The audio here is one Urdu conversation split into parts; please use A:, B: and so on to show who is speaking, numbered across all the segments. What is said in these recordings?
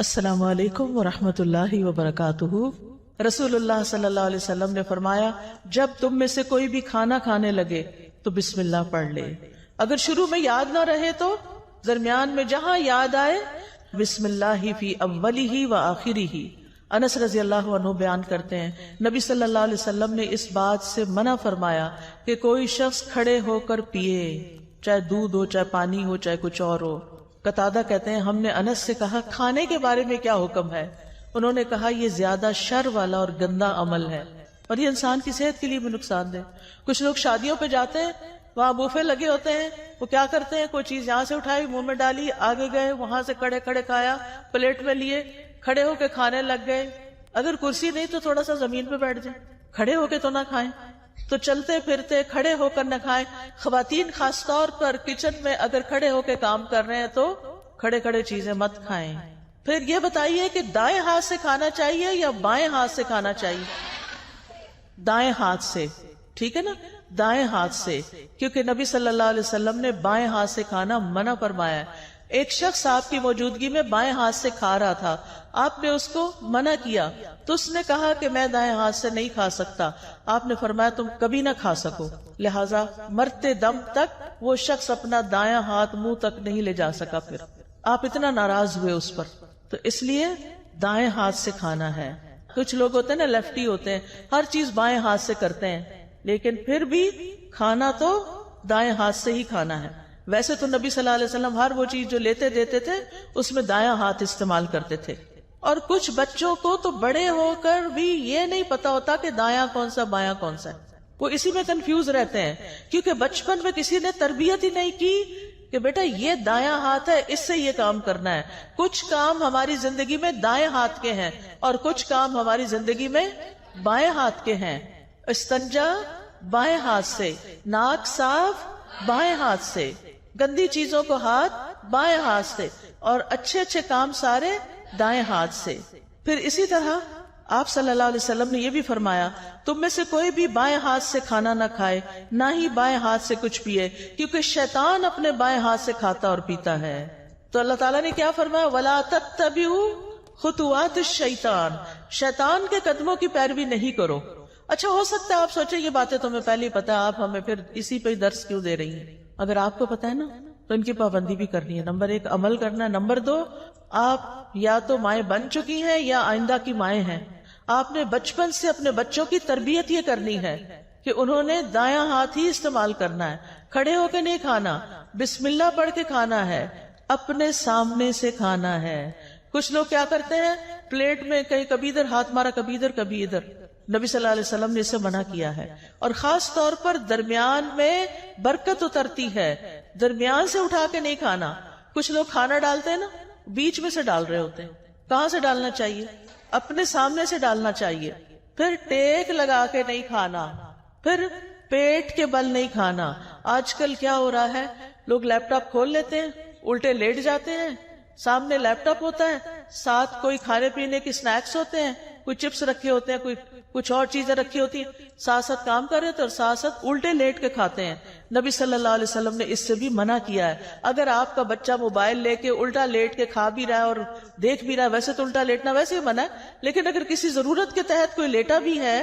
A: السلام علیکم ورحمۃ اللہ وبرکاتہ۔ رسول اللہ صلی اللہ علیہ وسلم نے فرمایا، جب تم میں سے کوئی بھی کھانا کھانے لگے تو بسم اللہ پڑھ لے۔ اگر شروع میں یاد نہ رہے تو درمیان میں جہاں یاد آئے بسم اللہ فی اولہ و آخرہ۔ انس رضی اللہ عنہ بیان کرتے ہیں، نبی صلی اللہ علیہ وسلم نے اس بات سے منع فرمایا کہ کوئی شخص کھڑے ہو کر پیے، چاہے دودھ ہو، چاہے پانی ہو، چاہے کچھ اور ہو۔ قتادہ کہتے ہیں، ہم نے انس سے کہا کھانے کے بارے میں کیا حکم ہے؟ انہوں نے کہا یہ زیادہ شر والا اور گندا عمل ہے اور یہ انسان کی صحت کے لیے بھی نقصان دہ۔ کچھ لوگ شادیوں پہ جاتے ہیں، وہاں بوفے لگے ہوتے ہیں، وہ کیا کرتے ہیں، کوئی چیز یہاں سے اٹھائی منہ میں ڈالی، آگے گئے، وہاں سے کھڑے کھڑے کھایا، پلیٹ میں لیے، کھڑے ہو کے کھانے لگ گئے۔ اگر کرسی نہیں تو تھوڑا سا زمین پہ بیٹھ جائیں، کھڑے ہو کے تو نہ کھائیں۔ تو چلتے پھرتے کھڑے ہو کر نہ کھائیں۔ خواتین خاص طور پر کچن میں اگر کھڑے ہو کے کام کر رہے ہیں تو کھڑے کھڑے چیزیں مت کھائیں۔ پھر یہ بتائیے کہ دائیں ہاتھ سے کھانا چاہیے یا بائیں ہاتھ سے کھانا چاہیے؟ دائیں ہاتھ سے، ٹھیک ہے نا، دائیں ہاتھ سے، کیونکہ نبی صلی اللہ علیہ وسلم نے بائیں ہاتھ سے کھانا منع فرمایا ہے۔ ایک شخص آپ کی موجودگی میں بائیں ہاتھ سے کھا رہا تھا، آپ نے اس کو منع کیا تو اس نے کہا کہ میں دائیں ہاتھ سے نہیں کھا سکتا۔ آپ نے فرمایا تم کبھی نہ کھا سکو، لہٰذا مرتے دم تک وہ شخص اپنا دایاں ہاتھ منہ تک نہیں لے جا سکا۔ پھر آپ اتنا ناراض ہوئے اس پر، تو اس لیے دائیں ہاتھ سے کھانا ہے۔ کچھ لوگ ہوتے ہیں نا، لیفٹی ہوتے ہیں، ہر چیز بائیں ہاتھ سے کرتے ہیں، لیکن پھر بھی کھانا تو دائیں ہاتھ سے ہی کھانا ہے۔ ویسے تو نبی صلی اللہ علیہ وسلم ہر وہ چیز جو لیتے دیتے تھے اس میں دایاں ہاتھ استعمال کرتے تھے۔ اور کچھ بچوں کو تو بڑے ہو کر بھی یہ نہیں پتا ہوتا کہ دایاں کون سا بایاں کون سا ہے، وہ اسی میں کنفیوز رہتے ہیں، کیونکہ بچپن میں کسی نے تربیت ہی نہیں کی کہ بیٹا یہ دایاں ہاتھ ہے، اس سے یہ کام کرنا ہے۔ کچھ کام ہماری زندگی میں دائیں ہاتھ کے ہیں اور کچھ کام ہماری زندگی میں بائیں ہاتھ کے ہیں۔ استنجا بائیں ہاتھ سے، ناک صاف بائیں ہاتھ سے، گندی چیزوں کو ہاتھ بائیں ہاتھ سے، اور اچھے اچھے کام سارے دائیں ہاتھ سے۔ پھر اسی طرح آپ صلی اللہ علیہ وسلم نے یہ بھی فرمایا، تم میں سے کوئی بھی بائیں ہاتھ سے کھانا نہ کھائے، نہ ہی بائیں ہاتھ سے کچھ پیے، کیونکہ شیطان اپنے بائیں ہاتھ سے کھاتا اور پیتا ہے۔ تو اللہ تعالیٰ نے کیا فرمایا، وَلَا تَتَّبِعُوا خُطُوَاتِ الشَّيْطَانِ، شیطان کے قدموں کی پیروی نہیں کرو۔ اچھا، ہو سکتا ہے آپ سوچیں یہ باتیں تمہیں پہلے ہی پتا ہے، آپ ہمیں پھر اسی پہ درس کیوں دے رہی ہیں؟ اگر آپ کو پتا ہے نا تو ان کی پابندی بھی کرنی ہے۔ نمبر 1 عمل کرنا ہے، نمبر 2 آپ یا تو مائیں بن چکی ہیں یا آئندہ کی مائیں ہیں، آپ نے بچپن سے اپنے بچوں کی تربیت یہ کرنی ہے کہ انہوں نے دایاں ہاتھ ہی استعمال کرنا ہے، کھڑے ہو کے نہیں کھانا، بسم اللہ پڑھ کے کھانا ہے، اپنے سامنے سے کھانا ہے۔ کچھ لوگ کیا کرتے ہیں، پلیٹ میں کہیں کبھی ادھر ہاتھ مارا، کبھی ادھر کبھی ادھر۔ نبی صلی اللہ علیہ وسلم نے اسے منع کیا ہے، اور خاص طور پر درمیان میں برکت اترتی ہے، درمیان سے اٹھا کے نہیں کھانا۔ کچھ لوگ کھانا ڈالتے ہیں نا، بیچ میں سے ڈال رہے ہوتے ہیں۔ کہاں سے ڈالنا چاہیے؟ اپنے سامنے سے ڈالنا چاہیے۔ پھر ٹیک لگا کے نہیں کھانا، پھر پیٹ کے بل نہیں کھانا۔ آج کل کیا ہو رہا ہے، لوگ لیپ ٹاپ کھول لیتے ہیں، الٹے لیٹ جاتے ہیں، سامنے لیپ ٹاپ ہوتا ہے، ساتھ کوئی کھانے پینے کی سنیکس ہوتے ہیں، کوئی چپس رکھے ہوتے ہیں، کوئی کچھ اور چیزیں رکھی ہوتی ہیں، ساتھ ساتھ کام کر رہے تھے اور ساتھ ساتھ الٹے لیٹ کے کھاتے ہیں۔ نبی صلی اللہ علیہ وسلم نے اس سے بھی منع کیا ہے۔ اگر آپ کا بچہ موبائل لے کے الٹا لیٹ کے کھا بھی رہا ہے اور دیکھ بھی رہا ہے، ویسے تو الٹا لیٹنا ویسے ہی منع ہے، لیکن اگر کسی ضرورت کے تحت کوئی لیٹا بھی ہے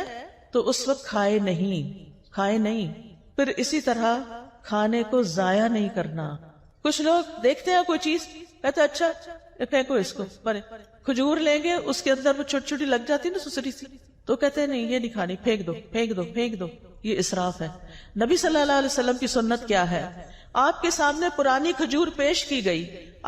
A: تو اس وقت کھائے نہیں۔ پھر اسی طرح کھانے کو ضائع نہیں کرنا۔ کچھ لوگ دیکھتے ہیں کوئی چیز، کہتے ہیں اچھا پھینکو اس کو، پر کھجور لیں گے اس کے اندر وہ چھوٹی چھوٹی لگ جاتی نا سسری سی، تو کہتے ہیں نہیں یہ نہیں کھانی، پھینک دو، یہ اسراف ہے۔ نبی صلی اللہ علیہ وسلم کی سنت کیا ہے، آپ کے سامنے پرانی کھجور پیش کی گئی،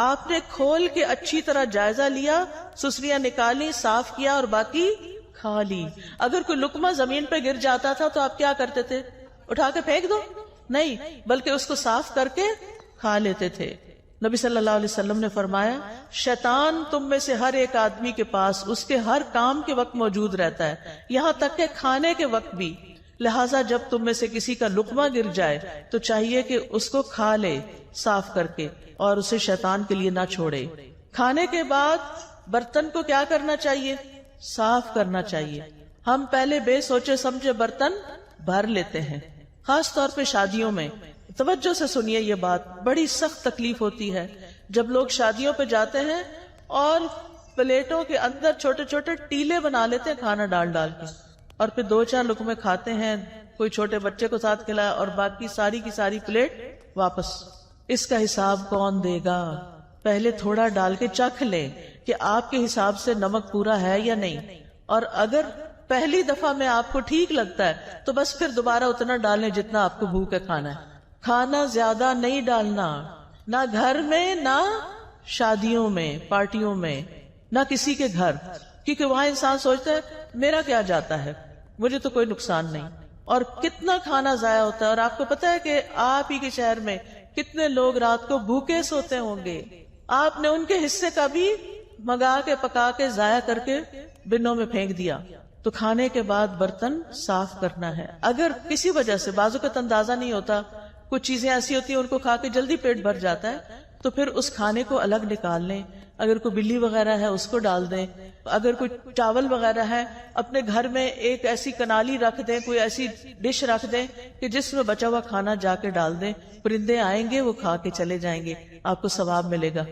A: آپ نے کھول کے اچھی طرح جائزہ لیا، سسریاں نکالی، صاف کیا اور باقی کھا لی۔ اگر کوئی لقمہ زمین پہ گر جاتا تھا تو آپ کیا کرتے تھے، اٹھا کے پھینک دو؟ نہیں، بلکہ اس کو صاف کر کے کھا لیتے تھے۔ نبی صلی اللہ علیہ وسلم نے فرمایا، شیطان تم میں سے ہر ایک آدمی کے پاس اس کے ہر کام کے وقت موجود رہتا ہے، یہاں تک کہ کھانے کے وقت بھی، لہٰذا جب تم میں سے کسی کا لقمہ گر جائے تو چاہیے کہ اس کو کھا لے صاف کر کے اور اسے شیطان کے لیے نہ چھوڑے۔ کھانے کے بعد برتن کو کیا کرنا چاہیے، صاف کرنا چاہیے۔ ہم پہلے بے سوچے سمجھے برتن بھر لیتے ہیں، خاص طور پہ شادیوں میں۔ توجہ سے سنیے، یہ بات بڑی سخت تکلیف ہوتی ہے جب لوگ شادیوں پہ جاتے ہیں اور پلیٹوں کے اندر چھوٹے چھوٹے ٹیلے بنا لیتے ہیں کھانا ڈال ڈال کے، اور پھر 2-4 لقمے کھاتے ہیں، کوئی چھوٹے بچے کو ساتھ کھلایا، اور باقی ساری کی ساری پلیٹ واپس۔ اس کا حساب کون دے گا؟ پہلے تھوڑا ڈال کے چکھ لیں کہ آپ کے حساب سے نمک پورا ہے یا نہیں، اور اگر پہلی دفعہ میں آپ کو ٹھیک لگتا ہے تو بس پھر دوبارہ اتنا ڈالیں جتنا آپ کو بھوک ہے کھانا ہے۔ کھانا زیادہ نہیں ڈالنا، نہ گھر میں، نہ شادیوں میں، پارٹیوں میں، نہ کسی کے گھر، کیونکہ وہاں انسان سوچتا ہے میرا کیا جاتا ہے، مجھے تو کوئی نقصان نہیں، اور کتنا کھانا ضائع ہوتا ہے۔ اور آپ کو پتا ہے کہ آپ ہی کے شہر میں کتنے لوگ رات کو بھوکے سوتے ہوں گے، آپ نے ان کے حصے کا بھی منگا کے پکا کے ضائع کر کے بنوں میں پھینک دیا۔ تو کھانے کے بعد برتن صاف کرنا ہے۔ اگر کسی وجہ سے بعضوں کا اندازہ نہیں ہوتا، کچھ چیزیں ایسی ہوتی ہیں ان کو کھا کے جلدی پیٹ بھر جاتا ہے، تو پھر اس کھانے کو الگ نکال لیں۔ اگر کوئی بلی وغیرہ ہے اس کو ڈال دیں، اگر کوئی چاول وغیرہ ہے اپنے گھر میں ایک ایسی کنالی رکھ دیں، کوئی ایسی ڈش رکھ دیں کہ جس میں بچا ہوا کھانا جا کے ڈال دیں، پرندے آئیں گے وہ کھا کے چلے جائیں گے، آپ کو ثواب ملے گا۔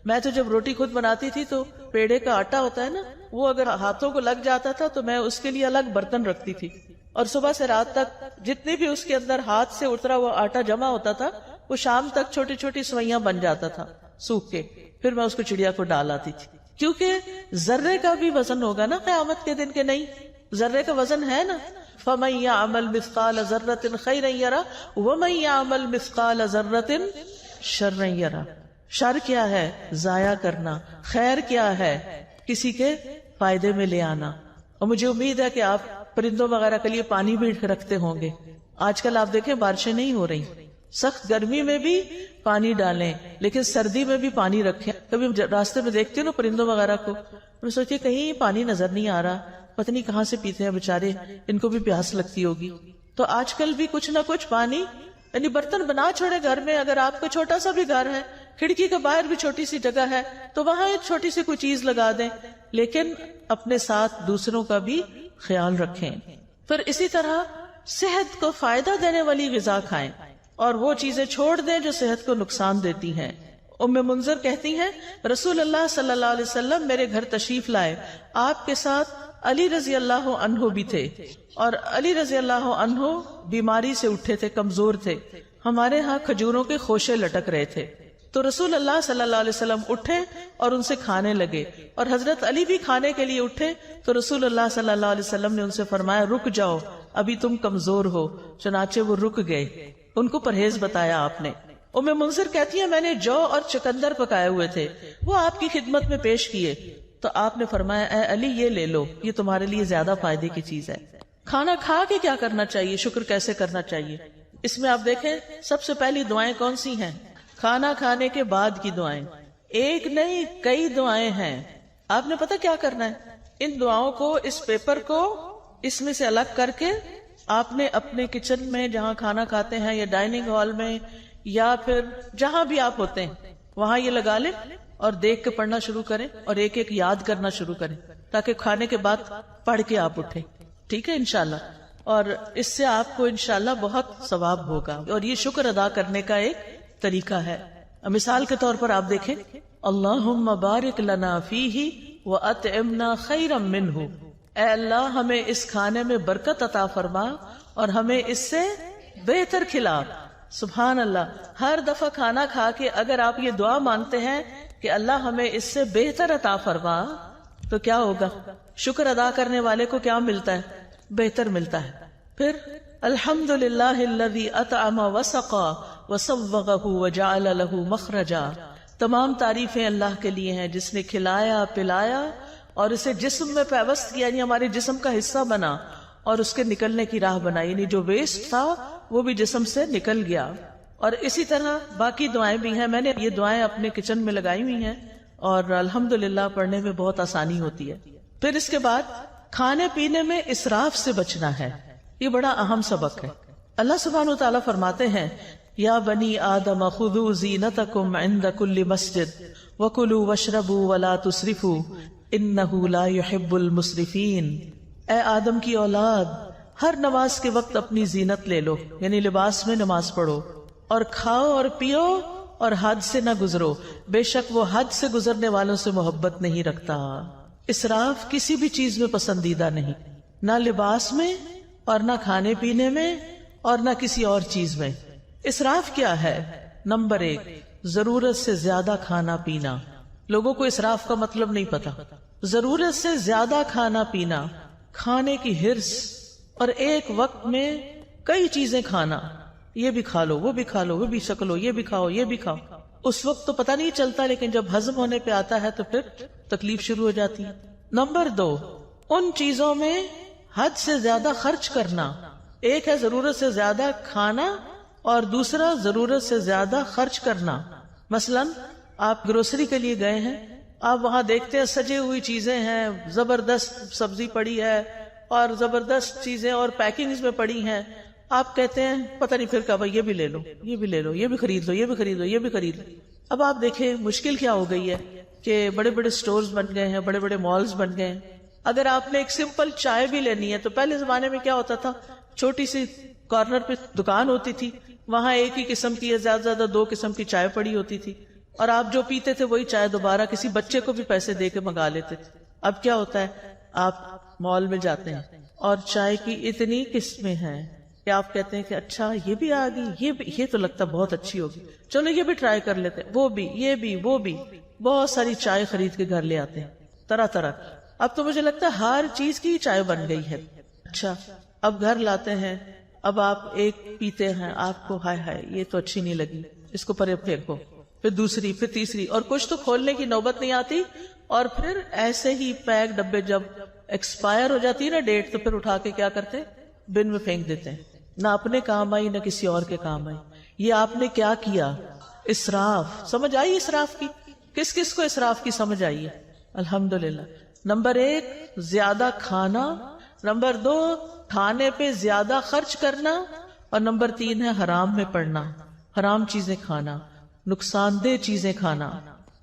A: میں تو جب روٹی خود بناتی تھی تو پیڑے کا آٹا ہوتا ہے نا، وہ اگر ہاتھوں کو لگ جاتا تھا تو میں اس کے لیے الگ برتن رکھتی تھی، اور صبح سے رات تک جتنی بھی اس کے اندر ہاتھ سے اترا ہوا آٹا جمع ہوتا تھا وہ شام تک چھوٹی چھوٹی سوئیاں بن جاتا تھا سوکھ کے، پھر میں اس کو چڑیا کو ڈال آتی تھی، کیونکہ ذرے کا بھی وزن ہوگا نا قیامت کے دن، کے نہیں ذرے کا وزن ہے نا۔ فَمَن يَعْمَلْ مِثْقَالَ ذَرَّةٍ خَيْرًا يَرَهُ وَمَن يَعْمَلْ مِثْقَالَ ذَرَّةٍ شَرًّا يَرَهُ۔ شر کیا ہے؟ ضائع کرنا۔ خیر کیا ہے؟ کسی کے فائدے میں لے آنا۔ اور مجھے امید ہے کہ آپ پرندوں وغیرہ کے لیے پانی بھی رکھتے ہوں گے۔ آج کل آپ دیکھیں بارشیں نہیں ہو رہی، سخت گرمی میں بھی پانی ڈالیں، لیکن سردی میں بھی پانی رکھیں۔ کبھی راستے میں دیکھتے ہو نا پرندوں وغیرہ کو، میں سوچتی کہیں پانی نظر نہیں آ رہا، پتہ نہیں کہاں سے پیتے ہیں بےچارے، ان کو بھی پیاس لگتی ہوگی۔ تو آج کل بھی کچھ نہ کچھ پانی، یعنی برتن بنا چھوڑے گھر میں، اگر آپ کا چھوٹا سا بھی گھر ہے، کھڑکی کے باہر بھی چھوٹی سی جگہ ہے تو وہاں ایک چھوٹی سی کوئی چیز لگا دیں، لیکن اپنے ساتھ دوسروں کا بھی خیال رکھیں۔ پھر اسی طرح صحت کو فائدہ دینے والی غذا کھائیں اور وہ چیزیں چھوڑ دیں جو صحت کو نقصان دیتی ہیں۔ ام منذر کہتی ہیں رسول اللہ صلی اللہ علیہ وسلم میرے گھر تشریف لائے، آپ کے ساتھ علی رضی اللہ عنہ بھی تھے، اور علی رضی اللہ عنہ بیماری سے اٹھے تھے، کمزور تھے، ہمارے ہاں کھجوروں کے خوشے لٹک رہے تھے، تو رسول اللہ صلی اللہ علیہ وسلم اٹھے اور ان سے کھانے لگے، اور حضرت علی بھی کھانے کے لیے اٹھے تو رسول اللہ صلی اللہ علیہ وسلم نے ان سے فرمایا رک جاؤ، ابھی تم کمزور ہو، چنانچہ وہ رک گئے، ان کو پرہیز بتایا آپ نے۔ ام منذر کہتی ہے میں نے جو اور چکندر پکائے ہوئے تھے وہ آپ کی خدمت میں پیش کیے تو آپ نے فرمایا اے علی یہ لے لو، یہ تمہارے لیے زیادہ فائدے کی چیز ہے۔ کھانا کھا کے کیا کرنا چاہیے، شکر کیسے کرنا چاہیے، اس میں آپ دیکھیں سب سے پہلی دعائیں کون سی ہیں؟ کھانا کھانے کے بعد کی دعائیں، ایک نہیں کئی دعائیں ہیں۔ آپ نے پتہ کیا کرنا ہے، ان دعاؤں کو، اس پیپر کو اس میں سے الگ کر کے آپ نے اپنے کچن میں جہاں کھانا کھاتے ہیں یا ڈائننگ ہال میں یا پھر جہاں بھی آپ ہوتے ہیں وہاں یہ لگا لیں اور دیکھ کے پڑھنا شروع کریں اور ایک ایک یاد کرنا شروع کریں تاکہ کھانے کے بعد پڑھ کے آپ اٹھیں، ٹھیک ہے انشاءاللہ، اور اس سے آپ کو انشاءاللہ بہت ثواب ہوگا، اور یہ شکر ادا کرنے کا ایک طریقہ ہے۔ مثال کے طور پر آپ دیکھیں اللہم بارک لنا فیہ وَأَطْعِمْنَا خَيْرًا مِّنْهُ، اے اللہ ہمیں اس کھانے میں برکت عطا فرما اور ہمیں اس سے بہتر کھلا۔ سبحان اللہ، ہر دفعہ کھانا کھا کے اگر آپ یہ دعا مانگتے ہیں کہ اللہ ہمیں اس سے بہتر عطا فرما تو کیا ہوگا؟ شکر ادا کرنے والے کو کیا ملتا ہے؟ بہتر ملتا ہے۔ پھر الحمدللہ الذی اطعم وسقا وصوغہ وجعل لہ مخرجا، تمام تعریفیں اللہ کے لیے ہیں جس نے کھلایا پلایا اور اسے جسم میں پیوست کیا، یعنی ہمارے جسم کا حصہ بنا اور اس کے نکلنے کی راہ بنائی، یعنی جو ویسٹ تھا وہ بھی جسم سے نکل گیا۔ اور اسی طرح باقی دعائیں بھی ہیں، میں نے یہ دعائیں اپنے کچن میں لگائی ہوئی ہیں اور الحمدللہ پڑھنے میں بہت آسانی ہوتی ہے۔ پھر اس کے بعد کھانے پینے میں اسراف سے بچنا ہے، یہ بڑا اہم سبق ہے۔ اللہ سبحانہ وتعالیٰ فرماتے ہیں یا بنی آدم خذوا زینتکم عند کل مسجد وکلوا واشربوا ولا تسرفوا انہ لا يحب المسرفین، اے آدم کی اولاد ہر نماز کے وقت اپنی زینت لے لو، یعنی لباس میں نماز پڑھو، اور کھاؤ اور پیو اور حد سے نہ گزرو، بے شک وہ حد سے گزرنے والوں سے محبت نہیں رکھتا۔ اسراف کسی بھی چیز میں پسندیدہ نہیں، نہ لباس میں اور نہ کھانے پینے میں اور نہ کسی اور چیز میں۔ اسراف کیا ہے؟ نمبر 1، ضرورت سے زیادہ کھانا پینا۔ لوگوں کو اسراف کا مطلب نہیں پتا۔ ضرورت سے زیادہ کھانا پینا، کھانے کی ہرس، اور ایک وقت میں کئی چیزیں کھانا، یہ بھی کھا لو، وہ بھی کھا لو، وہ بھی شکلو، یہ بھی کھاؤ، یہ بھی کھاؤ۔ اس وقت تو پتہ نہیں چلتا، لیکن جب ہضم ہونے پہ آتا ہے تو پھر تکلیف شروع ہو جاتی ہے۔ نمبر 2، ان چیزوں میں حد سے زیادہ خرچ کرنا۔ ایک ہے ضرورت سے زیادہ کھانا اور دوسرا ضرورت سے زیادہ خرچ کرنا۔ مثلا آپ گروسری کے لیے گئے ہیں، آپ وہاں دیکھتے ہیں سجے ہوئی چیزیں ہیں، زبردست سبزی پڑی ہے اور زبردست چیزیں اور پیکنگز میں پڑی ہیں، آپ کہتے ہیں پتہ نہیں پھر کب یہ بھی لے لو، یہ بھی لے لو، یہ بھی خرید لو، یہ بھی خرید لو، یہ بھی خرید لو۔ اب آپ دیکھیں مشکل کیا ہو گئی ہے کہ بڑے بڑے سٹورز بن گئے ہیں، بڑے بڑے مالز بن گئے ہیں۔ اگر آپ نے ایک سمپل چائے بھی لینی ہے تو پہلے زمانے میں کیا ہوتا تھا، چھوٹی سی کارنر پہ دکان ہوتی تھی، وہاں ایک ہی قسم کی یا زیادہ سے زیادہ 2 قسم کی چائے پڑی ہوتی تھی، اور آپ جو پیتے تھے وہی چائے دوبارہ کسی بچے کو بھی پیسے دے کے منگا لیتے تھے۔ اب کیا ہوتا ہے، آپ مال میں جاتے ہیں اور چائے کی اتنی قسمیں ہیں کہ آپ کہتے ہیں کہ اچھا یہ بھی آ گئی، یہ تو لگتا بہت اچھی ہوگی، چلو یہ بھی ٹرائی کر لیتے ہیں، وہ بھی، یہ بھی، وہ بھی، بہت ساری چائے خرید کے گھر لے آتے ہیں طرح طرح۔ اب تو مجھے لگتا ہے ہر چیز کی چائے بن گئی ہے۔ اچھا اب گھر لاتے ہیں، اب آپ ایک پیتے ہیں، آپ کو ہائے ہائے یہ تو اچھی نہیں لگی، اس کو پرے پھینکو، پھر دوسری، پھر تیسری، اور کچھ تو کھولنے کی نوبت نہیں آتی، اور پھر ایسے ہی پیک ڈبے جب ایکسپائر ہو جاتی ہے نا ڈیٹ، تو پھر اٹھا کے کیا کرتے، بن میں پھینک دیتے ہیں۔ نہ اپنے کام آئی نہ کسی اور کے کام آئی۔ یہ آپ نے کیا کیا، اسراف۔ سمجھ آئی اسراف کی؟ کس کس کو اسراف کی سمجھ آئی ہے؟ الحمدللہ۔ نمبر 1 زیادہ کھانا، نمبر 2 کھانے پہ زیادہ خرچ کرنا، اور نمبر 3 ہے حرام میں پڑنا، حرام چیزیں کھانا، نقصان دہ چیزیں کھانا۔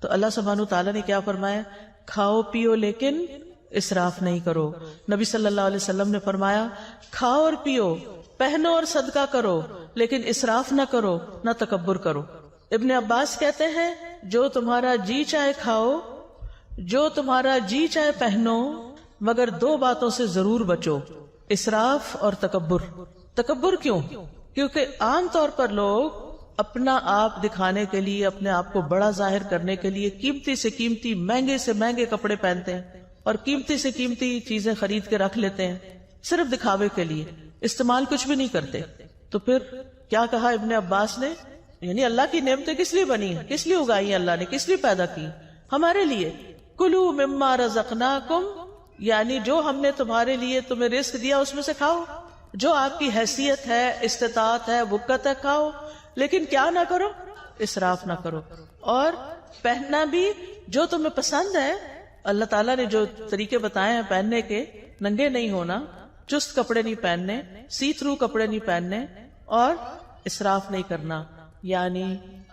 A: تو اللہ سبحانہ تعالیٰ نے کیا فرمایا، کھاؤ پیو لیکن اسراف نہیں کرو۔ نبی صلی اللہ علیہ وسلم نے فرمایا کھاؤ اور پیو، پہنو اور صدقہ کرو، لیکن اسراف نہ کرو، نہ تکبر کرو۔ ابن عباس کہتے ہیں جو تمہارا جی چاہے کھاؤ، جو تمہارا جی چاہے پہنو، مگر 2 باتوں سے ضرور بچو، اسراف اور تکبر۔ تکبر کیوں؟ کیونکہ عام طور پر لوگ اپنا آپ دکھانے کے لیے، اپنے آپ کو بڑا ظاہر کرنے کے لیے قیمتی سے قیمتی، مہنگے سے مہنگے کپڑے پہنتے ہیں اور قیمتی سے قیمتی چیزیں خرید کے رکھ لیتے ہیں صرف دکھاوے کے لیے، استعمال کچھ بھی نہیں کرتے۔ تو پھر کیا کہا ابن عباس نے، یعنی اللہ کی نعمتیں کس لیے بنی ہیں، کس لیے اگائی ہیں اللہ نے، کس لیے پیدا کی؟ ہمارے لیے۔ کلوا مما رزقناکم، یعنی جو ہم نے تمہارے لیے تمہیں رزق دیا اس میں سے کھاؤ، جو آپ کی حیثیت ہے، استطاعت ہے، وقت ہے، کھاؤ، لیکن کیا نہ کرو، اسراف نہ کرو۔ اور پہننا بھی جو تمہیں پسند ہے، اللہ تعالیٰ نے جو طریقے بتائے ہیں پہننے کے، ننگے نہیں ہونا، چست کپڑے نہیں پہننے، سی تھرو کپڑے نہیں پہننے، اور اسراف نہیں کرنا، یعنی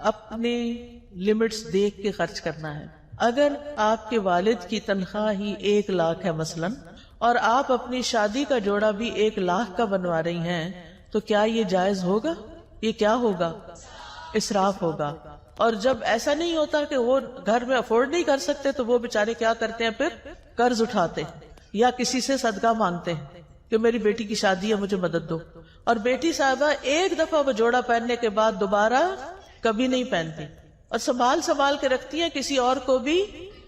A: اپنے لمٹس دیکھ کے خرچ کرنا ہے۔ اگر آپ کے والد کی تنخواہ ہی 1 لاکھ ہے مثلا، اور آپ اپنی شادی کا جوڑا بھی 1 لاکھ کا بنوا رہی ہیں، تو کیا یہ جائز ہوگا؟ یہ کیا ہوگا؟ اسراف ہوگا۔ اور جب ایسا نہیں ہوتا کہ وہ گھر میں افورڈ نہیں کر سکتے، تو وہ بیچارے کیا کرتے ہیں، پھر قرض اٹھاتے ہیں یا کسی سے صدقہ مانگتے ہیں کہ میری بیٹی کی شادی ہے، مجھے مدد دو۔ اور بیٹی صاحبہ ایک دفعہ وہ جوڑا پہننے کے بعد دوبارہ کبھی نہیں پہنتی، اور سنبھال کے رکھتی ہیں، کسی اور کو بھی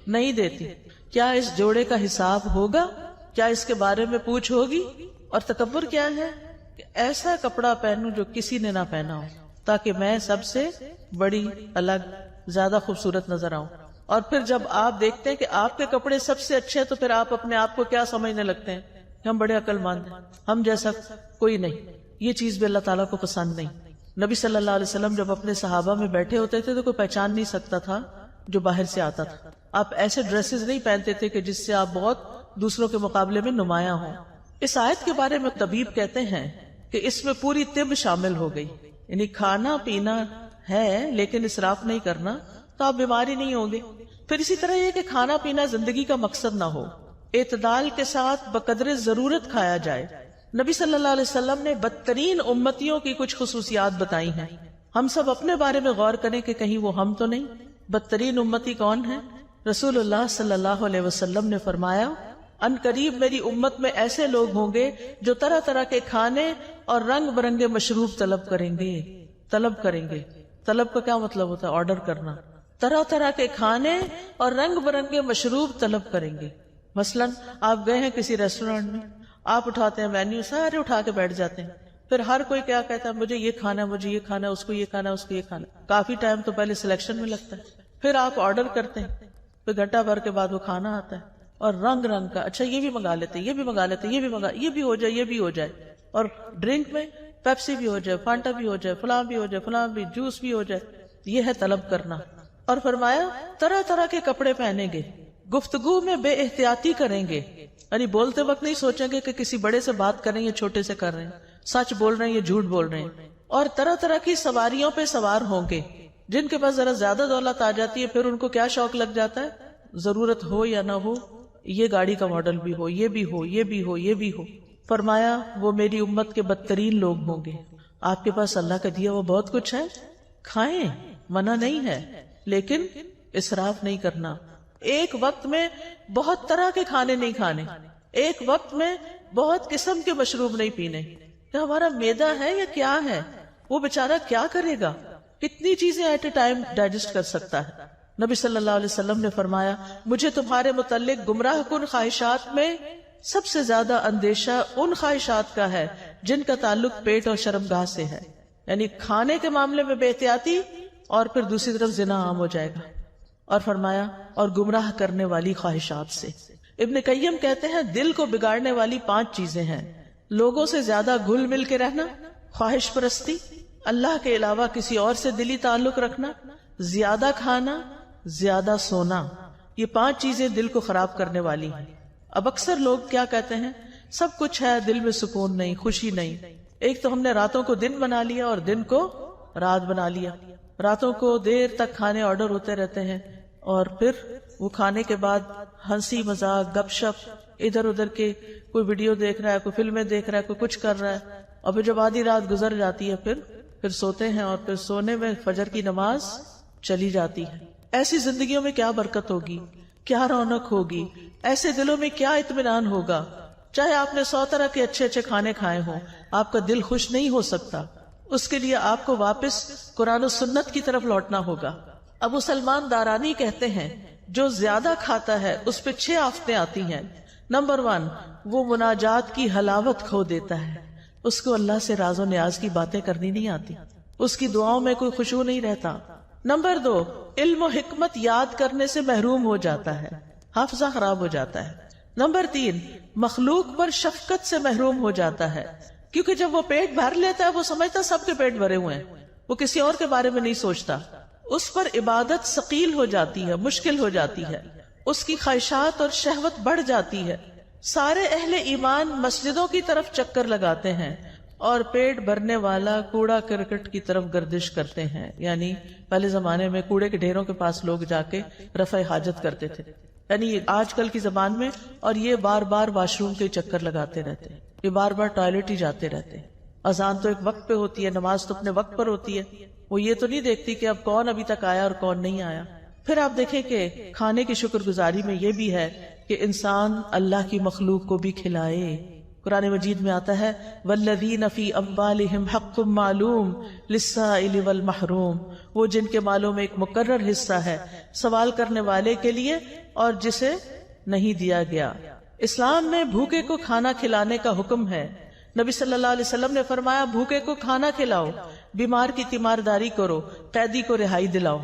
A: نہیں دیتی۔ کیا اس جوڑے کا حساب ہوگا؟ کیا اس کے بارے میں پوچھ ہوگی؟ اور تکبر کیا ہے کہ ایسا کپڑا پہنوں جو کسی نے نہ پہنا ہو، تاکہ میں سب سے بڑی، الگ، زیادہ خوبصورت نظر آؤں۔ اور پھر جب آپ دیکھتے ہیں کہ آپ کے کپڑے سب سے اچھے ہیں، تو پھر آپ اپنے آپ کو کیا سمجھنے لگتے ہیں کہ ہم بڑے عقل مند ہیں، ہم جیسا کوئی نہیں۔ یہ چیز بھی اللہ تعالیٰ کو پسند نہیں۔ نبی صلی اللہ علیہ وسلم جب اپنے صحابہ میں بیٹھے ہوتے تھے تو کوئی پہچان نہیں سکتا تھا جو باہر سے آتا تھا۔ آپ ایسے ڈریسز نہیں پہنتے تھے کہ جس سے آپ بہت دوسروں کے مقابلے میں نمایاں ہوں۔ اس آیت کے بارے میں طبیب کہتے ہیں کہ اس میں پوری طب شامل ہو گئی، یعنی کھانا پینا ہے لیکن اسراف نہیں کرنا تو آپ بیماری نہیں ہوں گے۔ پھر اسی طرح یہ کہ کھانا پینا زندگی کا مقصد نہ ہو، اعتدال کے ساتھ بقدر ضرورت کھایا جائے۔ نبی صلی اللہ علیہ وسلم نے بدترین امتیوں کی کچھ خصوصیات بتائی ہیں۔ ہم سب اپنے بارے میں غور کریں کہ کہیں وہ ہم تو نہیں. بدترین امتی کون ہے؟ رسول اللہ صلی اللہ علیہ وسلم نے فرمایا ان قریب میری امت میں ایسے لوگ ہوں گے جو طرح طرح کے کھانے اور رنگ برنگے مشروب طلب کریں گے. طلب کا کیا مطلب ہوتا ہے؟ آرڈر کرنا. طرح طرح کے کھانے اور رنگ برنگے مشروب طلب کریں گے. مثلا آپ گئے ہیں کسی ریسٹورینٹ میں، آپ اٹھاتے ہیں مینیو، سارے اٹھا کے بیٹھ جاتے ہیں. پھر ہر کوئی کیا کہتا ہے؟ مجھے یہ کھانا ہے، مجھے یہ کھانا ہے، اس کو یہ کھانا ہے، اس کو یہ کھانا ہے. کافی ٹائم تو پہلے سلیکشن میں لگتا ہے. پھر آپ آرڈر کرتے ہیں، پھر گھنٹہ بھر کے بعد وہ کھانا آتا ہے اور رنگ رنگ کا. اچھا یہ بھی منگا لیتے، یہ بھی منگا لیتے، یہ بھی منگا، یہ بھی ہو جائے، یہ بھی ہو جائے. اور ڈرنک میں پیپسی بھی ہو جائے، فانٹا بھی ہو جائے، فلاں بھی ہو جائے، فلاں بھی، جوس بھی ہو جائے. یہ ہے طلب کرنا. اور فرمایا طرح طرح کے کپڑے پہنیں گے، گفتگو میں بے احتیاطی کریں گے، یعنی بولتے وقت نہیں سوچیں گے کہ کسی بڑے سے بات کر رہے ہیں یا چھوٹے سے کر رہے ہیں، سچ بول رہے ہیں یا جھوٹ بول رہے ہیں. اور طرح طرح کی سواریوں پہ سوار ہوں گے. جن کے پاس ذرا زیادہ دولت آ جاتی ہے پھر ان کو کیا شوق لگ جاتا ہے؟ ضرورت ہو یا نہ ہو، یہ گاڑی کا ماڈل بھی ہو، یہ بھی ہو، یہ بھی ہو، یہ بھی ہو. فرمایا وہ میری امت کے بدترین لوگ ہوں گے. آپ کے پاس اللہ کا دیا وہ بہت کچھ ہے، کھائیں، منع نہیں ہے، لیکن اسراف نہیں کرنا. ایک وقت میں بہت طرح کے کھانے نہیں کھانے، ایک وقت میں بہت قسم کے مشروب نہیں پینے. کہ ہمارا معدہ ہے یا کیا ہے؟ وہ بیچارہ کیا کرے گا؟ کتنی چیزیں ایٹ اے ٹائم ڈائجسٹ کر سکتا ہے؟ نبی صلی اللہ علیہ وسلم نے فرمایا مجھے تمہارے متعلق گمراہ کن خواہشات میں سب سے زیادہ اندیشہ ان خواہشات کا ہے جن کا تعلق پیٹ اور شرمگاہ سے ہے. یعنی کھانے کے معاملے میں بے احتیاطی اور پھر دوسری طرف زنا عام ہو جائے گا. اور فرمایا اور گمراہ کرنے والی خواہشات سے. ابن قیم کہتے ہیں دل کو بگاڑنے والی 5 چیزیں ہیں: لوگوں سے زیادہ گھل مل کے رہنا، خواہش پرستی، اللہ کے علاوہ کسی اور سے دلی تعلق رکھنا، زیادہ کھانا، زیادہ سونا. یہ 5 چیزیں دل کو خراب کرنے والی ہیں. اب اکثر لوگ کیا کہتے ہیں؟ سب کچھ ہے، دل میں سکون نہیں، خوشی نہیں. ایک تو ہم نے راتوں کو دن بنا لیا اور دن کو رات بنا لیا. راتوں کو دیر تک کھانے آرڈر ہوتے رہتے ہیں اور پھر وہ کھانے کے بعد ہنسی مذاق گپ شپ، ادھر ادھر کے کوئی ویڈیو دیکھ رہا ہے، کوئی فلمیں دیکھ رہا ہے، کوئی کچھ کر رہا ہے. اور پھر جب آدھی رات گزر جاتی ہے پھر سوتے ہیں اور پھر سونے میں فجر کی نماز چلی جاتی ہے. ایسی زندگیوں میں کیا برکت ہوگی، کیا رونق ہوگی، ایسے دلوں میں کیا اطمینان ہوگا. چاہے آپ نے 100 طرح کے اچھے اچھے کھانے کھائے ہوں، آپ کا دل خوش نہیں ہو سکتا. اس کے لیے آپ کو واپس قرآن و سنت کی طرف لوٹنا ہوگا. ابو سلمان دارانی کہتے ہیں جو زیادہ کھاتا ہے اس پہ 6 آفتیں آتی ہیں. نمبر 1، وہ مناجات کی حلاوت کھو دیتا ہے، اس کو اللہ سے راز و نیاز کی باتیں کرنی نہیں آتی، اس کی دعاؤں میں کوئی خشوع نہیں رہتا. نمبر 2، علم و حکمت یاد کرنے سے محروم ہو جاتا ہے، حافظہ خراب ہو جاتا ہے. نمبر 3، مخلوق پر شفقت سے محروم ہو جاتا ہے، کیونکہ جب وہ پیٹ بھر لیتا ہے وہ سمجھتا سب کے پیٹ بھرے ہوئے ہیں، وہ کسی اور کے بارے میں نہیں سوچتا. اس پر عبادت ثقیل ہو جاتی ہے، مشکل ہو جاتی ہے، اس کی خواہشات اور شہوت بڑھ جاتی ہے. سارے اہل ایمان مسجدوں کی طرف چکر لگاتے ہیں اور پیٹ بھرنے والا کوڑا کرکٹ کی طرف گردش کرتے ہیں. یعنی پہلے زمانے میں کوڑے کے ڈھیروں کے پاس لوگ جا کے رفع حاجت کرتے تھے، یعنی آج کل کی زبان میں. اور یہ بار بار واش روم کے چکر لگاتے رہتے ہیں، یہ بار بار ٹوائلٹ ہی جاتے رہتے ہیں. اذان تو ایک وقت پہ ہوتی ہے، نماز تو اپنے وقت پر ہوتی ہے، وہ یہ تو نہیں دیکھتی کہ اب کون ابھی تک آیا اور کون نہیں آیا. پھر آپ دیکھیں کہ کھانے کی شکر گزاری میں یہ بھی ہے کہ انسان اللہ کی مخلوق کو بھی کھلائے. قرآن مجید میں آتا ہے وَالَّذِينَ فِي أَمْوَالِهِمْ حَقٌّ مَعْلُومٌ لِلسَّائِلِ وَالْمَحْرُومِ، وہ جن کے مالوں میں ایک مقرر حصہ ہے سوال کرنے والے کے لیے اور جسے نہیں دیا گیا. اسلام میں بھوکے کو کھانا کھلانے کا حکم ہے. نبی صلی اللہ علیہ وسلم نے فرمایا بھوکے کو کھانا کھلاؤ، بیمار کی تیمارداری کرو، قیدی کو رہائی دلاؤ.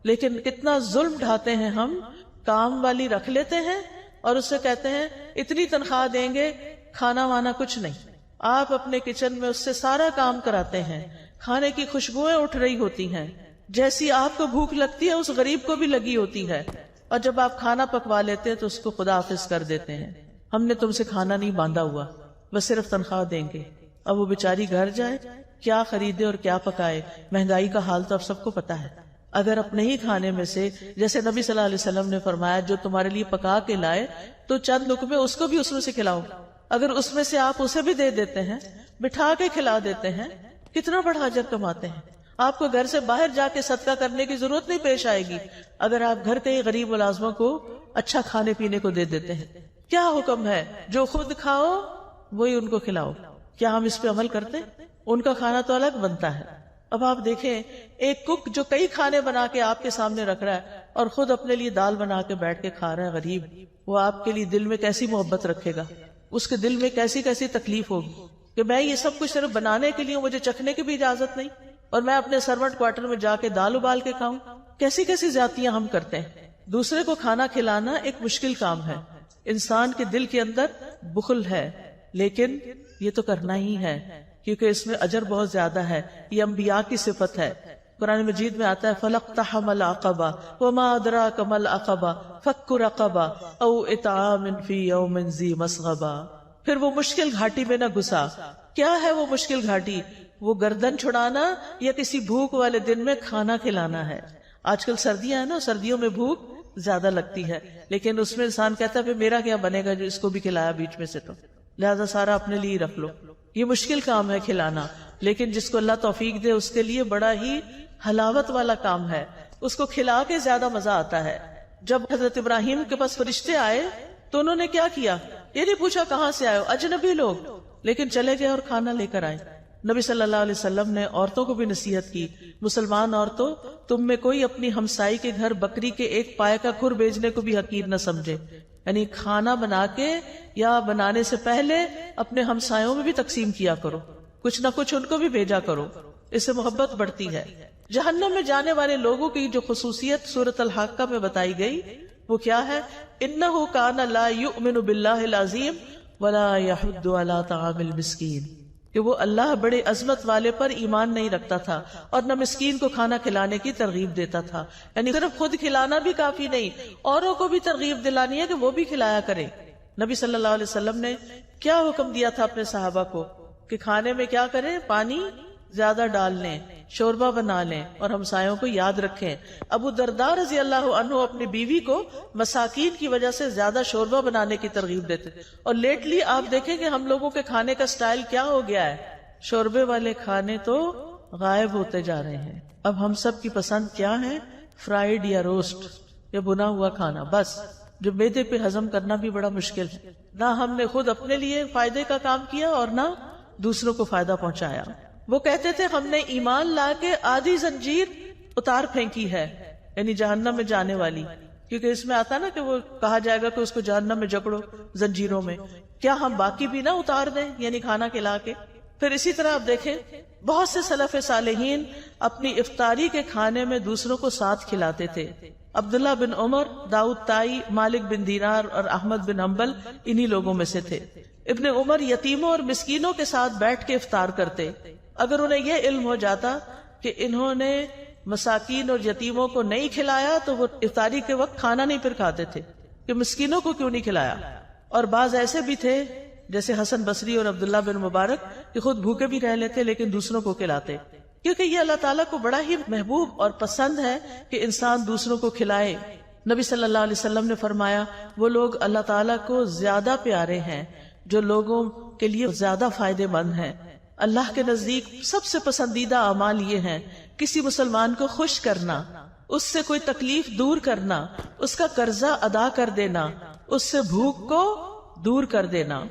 A: لیکن کتنا ظلم ڈھاتے ہیں ہم، کام والی رکھ لیتے ہیں اور اس سے کہتے ہیں اتنی تنخواہ دیں گے، کھانا وانا کچھ نہیں. آپ اپنے کچن میں اس سے سارا کام کراتے ہیں، کھانے کی خوشبوئیں اٹھ رہی ہوتی ہیں، جیسی آپ کو بھوک لگتی ہے اس غریب کو بھی لگی ہوتی ہے. اور جب آپ کھانا پکوا لیتے ہیں تو اس کو خدا حافظ کر دیتے ہیں، ہم نے تم سے کھانا نہیں باندھا ہوا، بس صرف تنخواہ دیں گے. اب وہ بیچاری گھر جائے، کیا خریدے اور کیا پکائے. مہنگائی کا حال تو اب سب کو پتا ہے. اگر اپنے ہی کھانے میں سے، جیسے نبی صلی اللہ علیہ وسلم نے فرمایا جو تمہارے لیے پکا کے لائے تو چند لقمے اس کو بھی اس میں سے کھلاؤ. اگر اس میں سے آپ اسے بھی دے دیتے ہیں، بٹھا کے کھلا دیتے ہیں، کتنا بڑا اجر کماتے ہیں. آپ کو گھر سے باہر جا کے صدقہ کرنے کی ضرورت نہیں پیش آئے گی اگر آپ گھر کے غریب ملازموں کو اچھا کھانے پینے کو دے دیتے ہیں۔ کیا حکم ہے؟ جو خود کھاؤ وہی ان کو کھلاؤ۔ کیا ہم اس پہ عمل کرتے ہیں؟ ان کا کھانا تو الگ بنتا ہے۔ اب آپ دیکھیں ایک کک جو کئی کھانے بنا کے آپ کے سامنے رکھ رہا ہے اور خود اپنے لیے دال بنا کے بیٹھ کے کھا رہا ہے غریب، وہ آپ کے لیے دل میں کیسی محبت رکھے گا، اس کے دل میں کیسی کیسی تکلیف ہوگی کہ میں یہ سب کچھ صرف بنانے کے لیے، مجھے چکھنے کی بھی اجازت نہیں، اور میں اپنے سرونٹ کوارٹر میں جا کے دال ابال کے کھاؤں۔ کیسی کیسی زیادتیاں ہم کرتے ہیں۔ دوسرے کو کھانا کھلانا ایک مشکل کام ہے، انسان کے دل کے اندر بخل ہے، لیکن یہ تو کرنا ہی ہے کیونکہ اس میں اجر بہت زیادہ ہے۔ یہ انبیاء کی صفت ہے۔ قرآن مجید میں آتا ہے فَلَقْتَحَمَ الْعَقَبَةَ وَمَا أَدْرَاكَ مَا الْعَقَبَةُ فَكُّ رَقَبَةٍ أَوْ إِطْعَامٌ فِي يَوْمٍ ذِي مَسْغَبَةٍ۔ پھر وہ مشکل گھاٹی میں نہ گھسا۔ کیا ہے وہ مشکل گھاٹی؟ وہ گردن چھڑانا یا کسی بھوک والے دن میں کھانا کھلانا ہے۔ آج کل سردیاں ہیں نا، سردیوں میں بھوک زیادہ لگتی ہے، لیکن اس میں انسان کہتا ہے میرا کیا بنے گا جو اس کو بھی کھلایا بیچ میں سے، تو لہذا سارا اپنے لیے رکھ لو۔ یہ مشکل کام ہے کھلانا، لیکن جس کو اللہ توفیق دے اس کے لیے بڑا ہی حلاوت والا کام ہے، اس کو کھلا کے زیادہ مزہ آتا ہے۔ جب حضرت ابراہیم کے پاس فرشتے آئے تو انہوں نے کیا کیا؟ یہ نہیں پوچھا کہاں سے آئے ہو، اجنبی لوگ، لیکن چلے گئے اور کھانا لے کر آئے۔ نبی صلی اللہ علیہ وسلم نے عورتوں کو بھی نصیحت کی، مسلمان عورتوں تم میں کوئی اپنی ہمسائی کے گھر بکری کے ایک پائے کا کھر بھیجنے کو بھی حقیر نہ سمجھے، یعنی کھانا بنا کے یا بنانے سے پہلے اپنے ہمسایوں میں بھی تقسیم کیا کرو، کچھ نہ کچھ ان کو بھی بھیجا کرو، اس سے محبت بڑھتی ہے۔ جہنم میں جانے والے لوگوں کی جو خصوصیت سورۃ الحاقہ میں بتائی گئی وہ کیا ہے؟ انہ کان لا یؤمن باللہ العظیم ولا یحض علی طعام المسکین، کہ وہ اللہ بڑے عظمت والے پر ایمان نہیں رکھتا تھا اور نہ مسکین کو کھانا کھلانے کی ترغیب دیتا تھا۔ یعنی صرف خود کھلانا بھی کافی نہیں، اوروں کو بھی ترغیب دلانی ہے کہ وہ بھی کھلایا کرے۔ نبی صلی اللہ علیہ وسلم نے کیا حکم دیا تھا اپنے صحابہ کو کہ کھانے میں کیا کریں؟ پانی زیادہ ڈال لیں، شوربہ بنا لیں اور ہمسایوں کو یاد رکھیں۔ ابو درداء رضی اللہ عنہ اپنی بیوی کو مساکین کی وجہ سے زیادہ شوربہ بنانے کی ترغیب دیتے تھے، اور لیٹلی آپ دیکھیں کہ ہم لوگوں کے کھانے کا سٹائل کیا ہو گیا ہے، شوربے والے کھانے تو غائب ہوتے جا رہے ہیں۔ اب ہم سب کی پسند کیا ہے؟ فرائیڈ یا روسٹ یا بنا ہوا کھانا، بس جو معدے پہ ہضم کرنا بھی بڑا مشکل ہے۔ نہ ہم نے خود اپنے لیے فائدے کا کام کیا اور نہ دوسروں کو فائدہ پہنچایا۔ وہ کہتے تھے ہم نے ایمان لا کے آدھی زنجیر اتار پھینکی ہے، یعنی جہنم میں جانے والی، کیونکہ اس میں آتا نا کہ وہ کہا جائے گا کہ اس کو جہنم میں جکڑو زنجیروں میں، کیا ہم باقی بھی نہ اتار دیں، یعنی کھانا کھلا کے۔ پھر اسی طرح آپ دیکھیں بہت سے سلف صالحین اپنی افطاری کے کھانے میں دوسروں کو ساتھ کھلاتے تھے۔ عبداللہ بن عمر، داؤد تائی، مالک بن دینار اور احمد بن حنبل انہی لوگوں میں سے تھے۔ ابن عمر یتیموں اور مسکینوں کے ساتھ بیٹھ کے افطار کرتے۔ اگر انہیں یہ علم ہو جاتا کہ انہوں نے مساکین اور یتیموں کو نہیں کھلایا تو وہ افطاری کے وقت کھانا نہیں پھر کھاتے تھے کہ مسکینوں کو کیوں نہیں کھلایا۔ اور بعض ایسے بھی تھے جیسے حسن بصری اور عبداللہ بن مبارک کہ خود بھوکے بھی رہ لیتے لیکن دوسروں کو کھلاتے، کیونکہ یہ اللہ تعالیٰ کو بڑا ہی محبوب اور پسند ہے کہ انسان دوسروں کو کھلائے۔ نبی صلی اللہ علیہ وسلم نے فرمایا وہ لوگ اللہ تعالیٰ کو زیادہ پیارے ہیں جو لوگوں کے لیے زیادہ فائدے مند ہیں۔ اللہ کے نزدیک سب سے پسندیدہ اعمال یہ ہیں کسی مسلمان کو خوش کرنا، اس سے کوئی تکلیف دور کرنا، اس کا قرضہ ادا کر دینا، اس سے بھوک کو دور کر دینا۔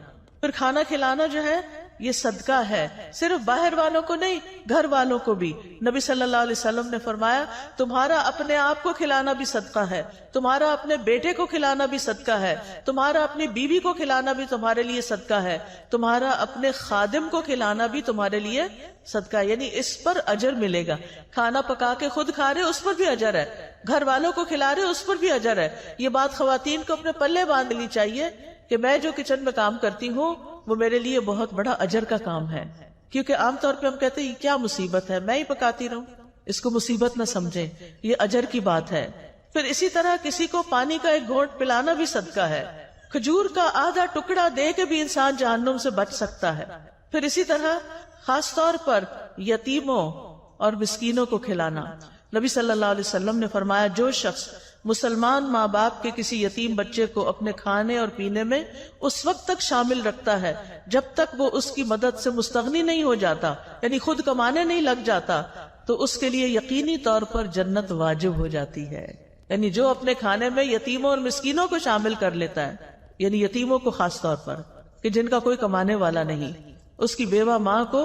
A: پھر کھانا کھلانا جو ہے یہ صدقہ ہے، صرف باہر والوں کو نہیں، گھر والوں کو بھی۔ نبی صلی اللہ علیہ وسلم نے فرمایا تمہارا اپنے آپ کو کھلانا بھی صدقہ ہے، تمہارا اپنے بیٹے کو کھلانا بھی صدقہ ہے، تمہارا اپنی بیوی کو کھلانا بھی تمہارے لیے صدقہ ہے، تمہارا اپنے خادم کو کھلانا بھی تمہارے لیے صدقہ ہے، یعنی اس پر اجر ملے گا۔ کھانا پکا کے خود کھا رہے اس پر بھی اجر ہے، گھر والوں کو کھلا رہے اس پر بھی اجر ہے۔ یہ بات خواتین کو اپنے پلے باندھ لینی چاہیے کہ میں جو کچن میں کام کرتی ہوں وہ میرے لیے بہت بڑا اجر کا کام ہے، کیونکہ عام طور پہ ہم کہتے ہیں یہ کیا مصیبت ہے، میں ہی پکاتی رہوں، اس کو مصیبت نہ سمجھیں، یہ اجر کی بات ہے۔ پھر اسی طرح کسی کو پانی کا ایک گھونٹ پلانا بھی صدقہ ہے، کھجور کا آدھا ٹکڑا دے کے بھی انسان جہنم سے بچ سکتا ہے۔ پھر اسی طرح خاص طور پر یتیموں اور مسکینوں کو کھلانا۔ نبی صلی اللہ علیہ وسلم نے فرمایا جو شخص مسلمان ماں باپ کے کسی یتیم بچے کو اپنے کھانے اور پینے میں اس وقت تک شامل رکھتا ہے جب تک وہ اس کی مدد سے مستغنی نہیں ہو جاتا، یعنی خود کمانے نہیں لگ جاتا، تو اس کے لیے یقینی طور پر جنت واجب ہو جاتی ہے. یعنی جو اپنے کھانے میں یتیموں اور مسکینوں کو شامل کر لیتا ہے، یعنی یتیموں کو خاص طور پر کہ جن کا کوئی کمانے والا نہیں، اس کی بیوہ ماں کو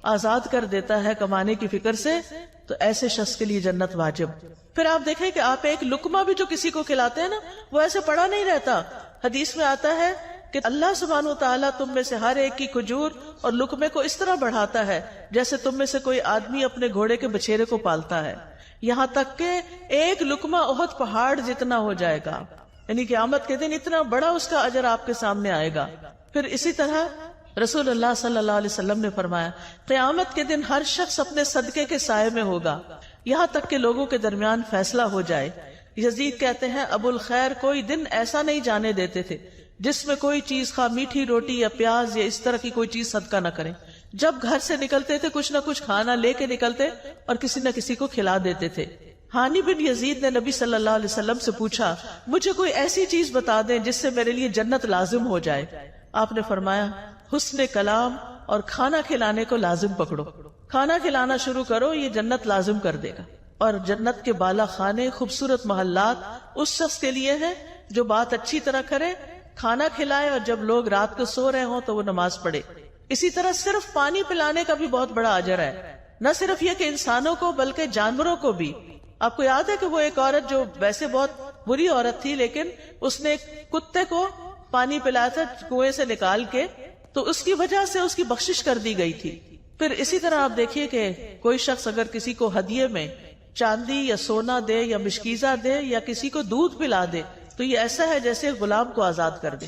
A: آزاد کر دیتا ہے کمانے کی فکر سے، تو ایسے شخص کے لیے جنت واجب. پھر آپ دیکھیں کہ آپ ایک لقمہ بھی جو کسی کو کھلاتے ہیں نا، وہ ایسے پڑا نہیں رہتا. حدیث میں آتا ہے کہ اللہ سبحانہ و تعالیٰ تم میں سے ہر ایک کی کھجور اور لقمے کو اس طرح بڑھاتا ہے جیسے تم میں سے کوئی آدمی اپنے گھوڑے کے بچھیرے کو پالتا ہے، یہاں تک کہ ایک لقمہ احد پہاڑ جتنا ہو جائے گا. یعنی قیامت کے دن اتنا بڑا اس کا اجر آپ کے سامنے آئے گا. پھر اسی طرح رسول اللہ صلی اللہ علیہ وسلم نے فرمایا قیامت کے دن ہر شخص اپنے صدقے کے سائے میں ہوگا یہاں تک کہ لوگوں کے درمیان فیصلہ ہو جائے. یزید کہتے ہیں ابو الخیر کوئی دن ایسا نہیں جانے دیتے تھے جس میں کوئی چیز خواہ میٹھی روٹی یا پیاز یا اس طرح کی کوئی چیز صدقہ نہ کریں. جب گھر سے نکلتے تھے کچھ نہ کچھ کھانا لے کے نکلتے اور کسی نہ کسی کو کھلا دیتے تھے. ہانی بن یزید نے نبی صلی اللہ علیہ وسلم سے پوچھا مجھے کوئی ایسی چیز بتا دیں جس سے میرے لیے جنت لازم ہو جائے. آپ نے فرمایا حسن کلام اور کھانا کھلانے کو لازم پکڑو. کھانا کھلانا شروع کرو، یہ جنت لازم کر دے گا. اور جنت کے بالا خانے، خوبصورت محلات اس شخص کے لیے ہیں جو بات اچھی طرح کرے، کھانا کھلائے، اور جب لوگ رات کو سو رہے ہوں تو وہ نماز پڑھے. اسی طرح صرف پانی پلانے کا بھی بہت بڑا اجر ہے. نہ صرف یہ کہ انسانوں کو بلکہ جانوروں کو بھی. آپ کو یاد ہے کہ وہ ایک عورت جو ویسے بہت بری عورت تھی لیکن اس نے ایک کتے کو پانی پلایا تھا کنویں سے نکال کے، تو اس کی وجہ سے اس کی بخشش کر دی گئی تھی. پھر اسی طرح آپ دیکھیے کہ کوئی شخص اگر کسی کو ہدیے میں چاندی یا سونا دے یا مشکیزہ دے یا کسی کو دودھ پلا دے تو یہ ایسا ہے جیسے غلام کو آزاد کر دے.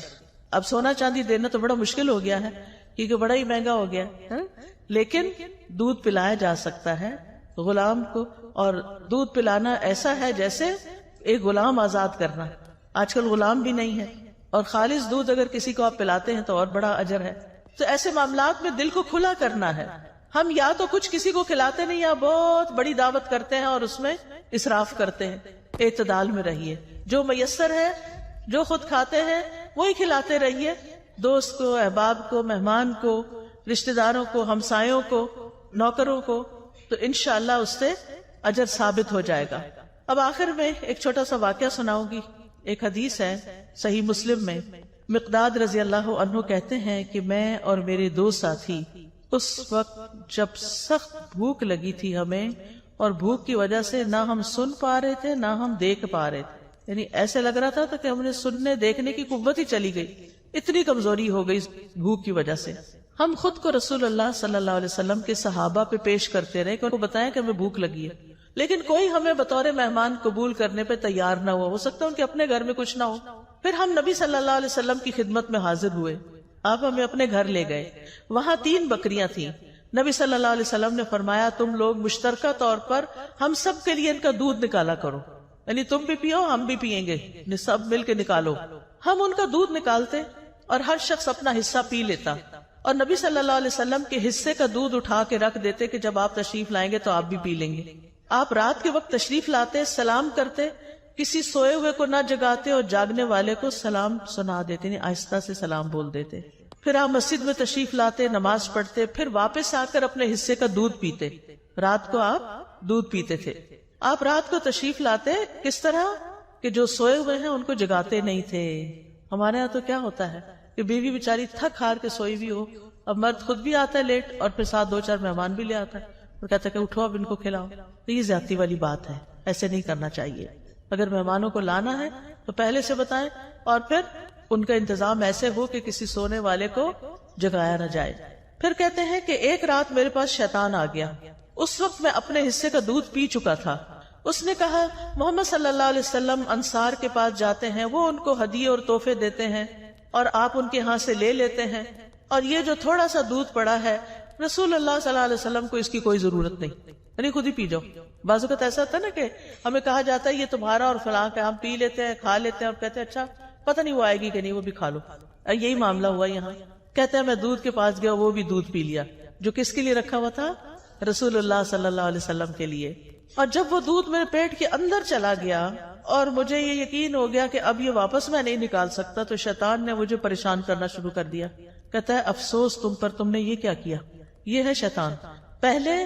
A: اب سونا چاندی دینا تو بڑا مشکل ہو گیا ہے کیونکہ بڑا ہی مہنگا ہو گیا ہے، لیکن دودھ پلایا جا سکتا ہے غلام کو. اور دودھ پلانا ایسا ہے جیسے ایک غلام آزاد کرنا. آج کل غلام بھی نہیں ہے، اور خالص دودھ اگر کسی کو آپ پلاتے ہیں تو اور بڑا اجر ہے. تو ایسے معاملات میں دل کو کھلا کرنا ہے. ہم یا تو کچھ کسی کو کھلاتے نہیں یا بہت بڑی دعوت کرتے ہیں اور اس میں اسراف کرتے ہیں. اعتدال میں رہیے، جو میسر ہے، جو خود کھاتے ہیں وہی کھلاتے رہیے. دوست کو، احباب کو، مہمان کو، رشتہ داروں کو، ہمسایوں کو، نوکروں کو، تو انشاءاللہ اس سے اجر ثابت ہو جائے گا. اب آخر میں ایک چھوٹا سا واقعہ سناؤں گی. ایک حدیث ہے صحیح مسلم میں، مقداد رضی اللہ عنہ کہتے ہیں کہ میں اور میرے دو ساتھی اس وقت جب سخت بھوک لگی تھی ہمیں، اور بھوک کی وجہ سے نہ ہم سن پا رہے تھے نہ ہم دیکھ پا رہے تھے. یعنی ایسے لگ رہا تھا کہ ہم نے سننے دیکھنے کی قوت ہی چلی گئی، اتنی کمزوری ہو گئی بھوک کی وجہ سے. ہم خود کو رسول اللہ صلی اللہ علیہ وسلم کے صحابہ پہ پیش کرتے رہے کہ ان کو بتائیں کہ ہمیں بھوک لگی ہے، لیکن کوئی ہمیں بطور مہمان قبول کرنے پہ تیار نہ ہو سکتا ان کے اپنے گھر میں کچھ نہ ہو. پھر ہم نبی صلی اللہ علیہ وسلم کی خدمت میں حاضر ہوئے. آپ ہمیں اپنے گھر لے گئے. وہاں 3 بکریاں تھیں. نبی صلی اللہ علیہ وسلم نے فرمایا تم لوگ مشترکہ طور پر ہم سب کے لیے ان کا دودھ نکالا کرو، یعنی تم بھی پیو ہم بھی پیئیں گے، سب مل کے نکالو. ہم ان کا دودھ نکالتے اور ہر شخص اپنا حصہ پی لیتا، اور نبی صلی اللہ علیہ وسلم کے حصے کا دودھ اٹھا کے رکھ دیتے کہ جب آپ تشریف لائیں گے تو آپ بھی پی لیں گے. آپ رات کے وقت تشریف لاتے، سلام کرتے، کسی سوئے ہوئے کو نہ جگاتے اور جاگنے والے کو سلام سنا دیتے، یعنی آہستہ سے سلام بول دیتے. پھر آپ مسجد میں تشریف لاتے، نماز پڑھتے، پھر واپس آ کر اپنے حصے کا دودھ پیتے. رات کو آپ دودھ پیتے تھے. آپ رات کو تشریف لاتے کس طرح کہ جو سوئے ہوئے ہیں ان کو جگاتے نہیں تھے. ہمارے یہاں تو کیا ہوتا ہے کہ بیوی بیچاری تھک ہار کے سوئی بھی ہو، اب مرد خود بھی آتا ہے لیٹ اور پھر ساتھ 2-4 مہمان بھی لے آتا ہے اور کہتا ہے کہ اٹھو اب ان کو کھلاؤ. تو یہ زیادتی والی بات ہے، ایسے نہیں کرنا چاہیے. اگر مہمانوں کو لانا ہے تو پہلے سے بتائیں اور پھر ان کا انتظام ایسے ہو کہ کسی سونے والے کو جگایا نہ جائے. پھر کہتے ہیں کہ ایک رات میرے پاس شیطان آ گیا. اس وقت میں اپنے حصے کا دودھ پی چکا تھا. اس نے کہا محمد صلی اللہ علیہ وسلم انصار کے پاس جاتے ہیں، وہ ان کو ہدیے اور تحفے دیتے ہیں اور آپ ان کے ہاں سے لے لیتے ہیں، اور یہ جو تھوڑا سا دودھ پڑا ہے رسول اللہ صلی اللہ علیہ وسلم کو اس کی کوئی ضرورت نہیں، یعنی خود ہی پی جاؤ. بعض اوقات ایسا ہوتا ہے نا کہ ہمیں کہا جاتا ہے یہ تمہارا اور فلاں کا، ہم پی لیتے ہیں کھا لیتے ہیں اور کہتے ہیں اچھا پتہ نہیں وہ آئے گی کہ نہیں، وہ بھی کھا لو. یہی معاملہ ہوا یہاں. کہتے ہیں میں دودھ کے پاس گیا، وہ بھی دودھ پی لیا جو کس کے لیے رکھا ہوا تھا؟ رسول اللہ صلی اللہ علیہ وسلم کے لیے. اور جب وہ دودھ میرے پیٹ کے اندر چلا گیا اور مجھے یہ یقین ہو گیا کہ اب یہ واپس میں نہیں نکال سکتا، تو شیطان نے مجھے پریشان کرنا شروع کر دیا. کہتا ہے افسوس تم پر، تم نے یہ کیا کیا. یہ ہے شیطان. پہلے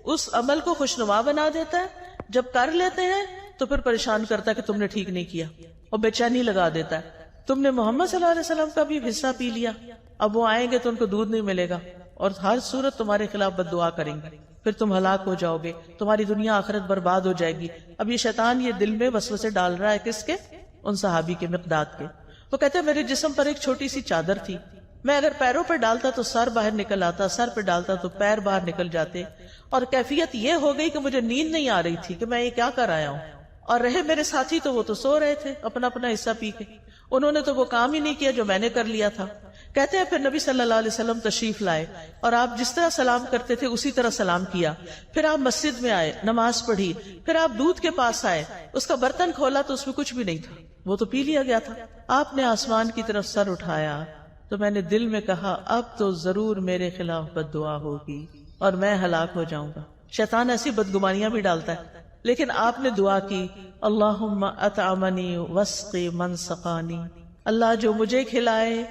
A: اس عمل کو خوشنما بنا دیتا ہے، جب کر لیتے ہیں تو پھر پریشان کرتا ہے کہ تم نے ٹھیک نہیں کیا، اور بے چینی لگا دیتا ہے۔ تم نے محمد صلی اللہ علیہ وسلم کا بھی حصہ پی لیا، اب وہ آئیں گے تو ان کو دودھ نہیں ملے گا، اور ہر صورت تمہارے خلاف بد دعا کریں گے، پھر تم ہلاک ہو جاؤ گے، تمہاری دنیا آخرت برباد ہو جائے گی۔ اب یہ شیطان یہ دل میں وسوسے ڈال رہا ہے، کس کے؟ ان صحابی کے، مقداد کے۔ وہ کہتے ہیں میرے جسم پر ایک چھوٹی سی چادر تھی، میں اگر پیروں پہ ڈالتا تو سر باہر نکل آتا، سر پہ ڈالتا تو پیر باہر نکل جاتے، اور کیفیت یہ ہو گئی کہ مجھے نیند نہیں آ رہی تھی کہ میں یہ کیا کر آیا ہوں۔ اور رہے میرے ساتھی تو وہ تو سو رہے تھے اپنا اپنا حصہ پی کے، انہوں نے تو وہ کام ہی نہیں کیا جو میں نے کر لیا تھا۔ کہتے ہیں پھر نبی صلی اللہ علیہ وسلم تشریف لائے، اور آپ جس طرح سلام کرتے تھے اسی طرح سلام کیا، پھر آپ مسجد میں آئے، نماز پڑھی، پھر آپ دودھ کے پاس آئے، اس کا برتن کھولا تو اس میں کچھ بھی نہیں تھا، وہ تو پی لیا گیا تھا۔ آپ نے آسمان کی طرف سر اٹھایا تو میں نے دل میں کہا اب تو ضرور میرے خلاف بد دعا ہوگی اور میں ہلاک ہو جاؤں گا۔ شیطان ایسی بدگمانیاں بھی ڈالتا ہے، لیکن آپ نے دعا کی، اللہم اطعمنی واسقی من سقانی، اللہ جو مجھے کھلائے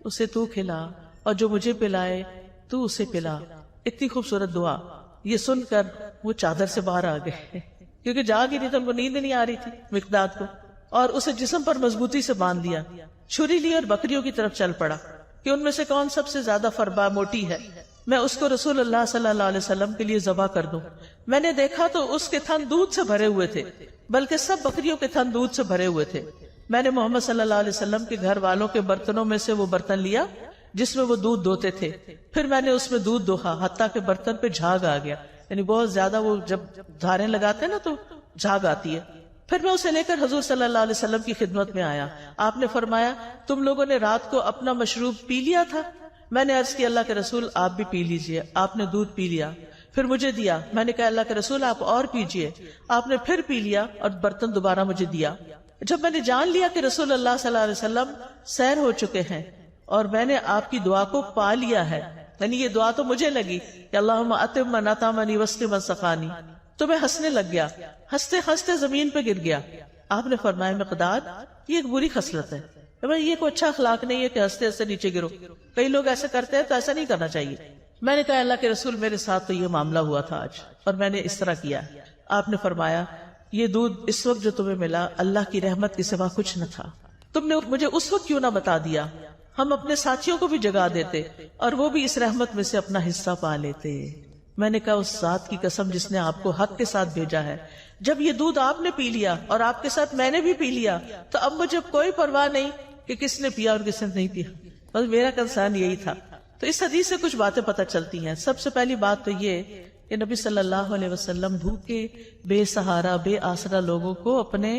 A: اسے تو کھلا، اور جو مجھے پلائے تو اسے پلا۔ اتنی خوبصورت دعا، یہ سن کر وہ چادر سے باہر آ گئے، کیونکہ جاگ ہی نہیں تھا، ان کو نیند نہیں آ رہی تھی مقداد کو، اور اسے جسم پر مضبوطی سے باندھ دیا، چھری لی اور بکریوں کی طرف چل پڑا کہ ان میں سے کون سب سے زیادہ فربا موٹی ہے، میں اس کو رسول اللہ صلی اللہ علیہ وسلم کے لیے ذبح کر دوں۔ میں نے دیکھا تو اس کے تھن دودھ سے بھرے ہوئے تھے، بلکہ سب بکریوں کے تھن دودھ سے بھرے ہوئے تھے۔ میں نے محمد صلی اللہ علیہ وسلم کے گھر والوں کے برتنوں میں سے وہ برتن لیا جس میں وہ دودھ دوتے تھے، پھر میں نے اس میں دودھ دوہا حتیٰ کہ برتن پہ جھاگ آ گیا، یعنی بہت زیادہ وہ جب دھاریں لگاتے ہیں نا تو جھاگ آتی ہے۔ پھر میں اسے لے کر حضور صلی اللہ علیہ وسلم کی خدمت میں آیا، آپ نے فرمایا تم لوگوں نے رات کو اپنا مشروب پی لیا تھا؟ میں نے عرض کی اللہ کے رسول آپ بھی پی لیجئے، آپ نے دودھ پی لیا، پھر مجھے دیا، میں نے کہا اللہ کے رسول آپ اور پیجئے، آپ نے پھر پی لیا اور برتن دوبارہ مجھے دیا۔ جب میں نے جان لیا کہ رسول اللہ صلی اللہ علیہ وسلم سیر ہو چکے ہیں اور میں نے آپ کی دعا کو پا لیا ہے، یعنی یہ دعا تو مجھے لگی کہ اللہم اتم من اطعمنی واسقی من سقانی، تو میں ہنسنے لگ گیا، ہنستے ہنستے زمین پہ گر گیا۔ آپ نے فرمایا مقداد یہ ایک بری خصلت ہے، یہ کوئی اچھا اخلاق نہیں ہے کہ ہنستے ہنستے نیچے گرو، کئی لوگ ایسے کرتے ہیں تو ایسا نہیں کرنا چاہیے۔ میں نے کہا اللہ کے رسول میرے ساتھ تو یہ معاملہ ہوا تھا آج اور میں نے اس طرح کیا۔ آپ نے فرمایا یہ دودھ اس وقت جو تمہیں ملا اللہ کی رحمت کے سوا کچھ نہ تھا، تم نے مجھے اس وقت کیوں نہ بتا دیا، ہم اپنے ساتھیوں کو بھی جگا دیتے اور وہ بھی اس رحمت میں سے اپنا حصہ پا لیتے۔ میں نے کہا اس ذات کی قسم جس نے آپ کو حق کے ساتھ بھیجا ہے، جب یہ دودھ آپ نے پی لیا اور آپ کے ساتھ میں نے بھی پی لیا تو اب مجھے کوئی پرواہ نہیں کہ کس نے پیا اور کس نے نہیں پیا، بس میرا کنسرن یہی تھا۔ تو اس حدیث سے کچھ باتیں پتہ چلتی ہیں۔ سب سے پہلی بات تو یہ کہ نبی صلی اللہ علیہ وسلم بھوکے بے سہارا بے آسرا لوگوں کو اپنے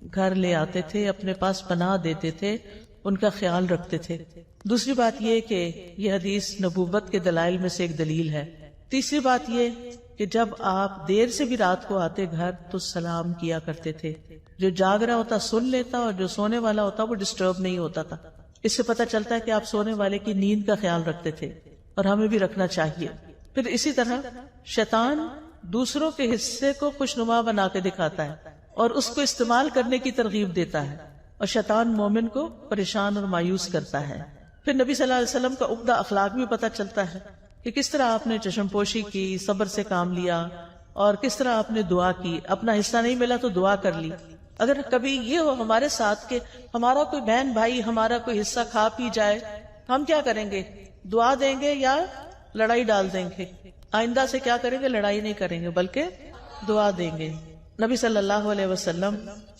A: گھر لے آتے تھے، اپنے پاس پناہ دیتے تھے، ان کا خیال رکھتے تھے۔ دوسری بات یہ کہ یہ حدیث نبوت کے دلائل میں سے ایک دلیل ہے۔ تیسری بات یہ کہ جب آپ دیر سے بھی رات کو آتے گھر تو سلام کیا کرتے تھے، جو جاگ رہا ہوتا سن لیتا اور جو سونے والا ہوتا وہ ڈسٹرب نہیں ہوتا تھا۔ اس سے پتہ چلتا ہے کہ آپ سونے والے کی نیند کا خیال رکھتے تھے، اور ہمیں بھی رکھنا چاہیے۔ پھر اسی طرح شیطان دوسروں کے حصے کو خوشنما بنا کے دکھاتا ہے اور اس کو استعمال کرنے کی ترغیب دیتا ہے، اور شیطان مومن کو پریشان اور مایوس کرتا ہے۔ پھر نبی صلی اللہ علیہ وسلم کا عمدہ اخلاق بھی پتہ چلتا ہے کہ کس طرح آپ نے چشم پوشی کی، صبر سے کام لیا، اور کس طرح آپ نے دعا کی، اپنا حصہ نہیں ملا تو دعا کر لی۔ اگر کبھی یہ ہو ہمارے ساتھ کہ ہمارا کوئی بہن بھائی ہمارا کوئی حصہ کھا پی جائے، ہم کیا کریں گے؟ دعا دیں گے یا لڑائی ڈال دیں گے؟ آئندہ سے کیا کریں گے؟ لڑائی نہیں کریں گے بلکہ دعا دیں گے۔ نبی صلی اللہ علیہ وسلم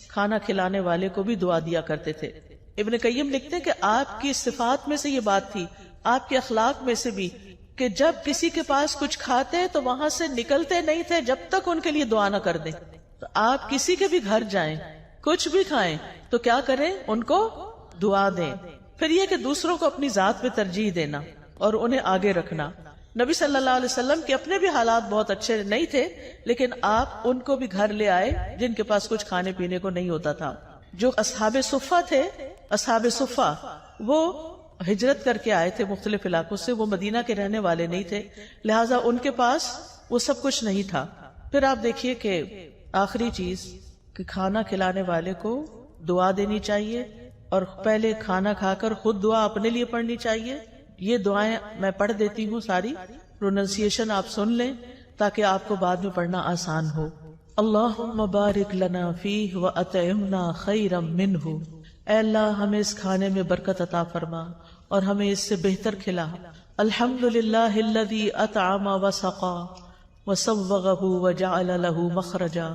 A: کھانا کھلانے والے کو بھی دعا دیا کرتے تھے۔ ابن قیم لکھتے ہیں کہ آپ کی صفات میں سے یہ بات تھی، آپ کے اخلاق میں سے بھی، کہ جب کسی کے پاس کچھ کھاتے تو وہاں سے نکلتے نہیں تھے جب تک ان کے لیے دعا نہ کر دیں۔ تو آپ کسی کے بھی گھر جائیں، کچھ بھی کھائیں تو کیا کریں؟ ان کو دعا دیں۔ پھر یہ کہ دوسروں کو اپنی ذات پہ ترجیح دینا اور انہیں آگے رکھنا۔ نبی صلی اللہ علیہ وسلم کے اپنے بھی حالات بہت اچھے نہیں تھے، لیکن آپ ان کو بھی گھر لے آئے جن کے پاس کچھ کھانے پینے کو نہیں ہوتا تھا۔ جو اصحاب صفہ تھے، اصحاب صفہ وہ ہجرت کر کے آئے تھے مختلف علاقوں سے، وہ مدینہ کے رہنے والے نہیں تھے، لہٰذا ان کے پاس وہ سب کچھ نہیں تھا۔ پھر آپ دیکھیے کہ آخری چیز کہ کھانا کھلانے والے کو دعا دینی چاہیے، اور پہلے کھانا کھا کر خود دعا اپنے لیے پڑھنی چاہیے۔ یہ دعائیں میں پڑھ دیتی ہوں، ساری پروننسیشن آپ سن لیں تاکہ آپ کو بعد میں پڑھنا آسان ہو۔ اللہم بارک لنا فیہ وأطعمنا خیرا منہ، اے اللہ ہمیں اس کھانے میں برکت عطا فرما اور ہمیں اس سے بہتر کھلا۔ الحمدللہ الذی اطعم وسقا وسوغہ وجعل لہ مخرجا،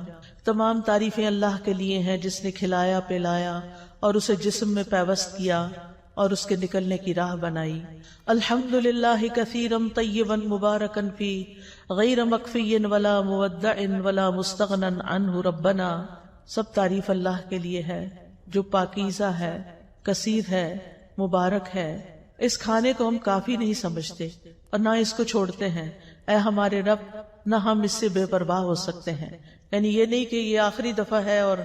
A: تمام تعریفیں اللہ کے لیے ہیں جس نے کھلایا پلایا اور اسے جسم میں پیوست کیا اور اس کے نکلنے کی راہ بنائی۔ الحمدللہ کثیرا طیبا مبارکا فی غیر مکفی ولا مودع ولا مستغنى عنہ ربنا، سب تعریف اللہ کے لیے ہے جو پاکیزہ ہے، کثیر ہے، مبارک ہے۔ اس کھانے کو ہم کافی نہیں سمجھتے اور نہ اس کو چھوڑتے ہیں، اے ہمارے رب، نہ ہم اس سے بے پرواہ ہو سکتے ہیں۔ یعنی یہ نہیں کہ یہ آخری دفعہ ہے اور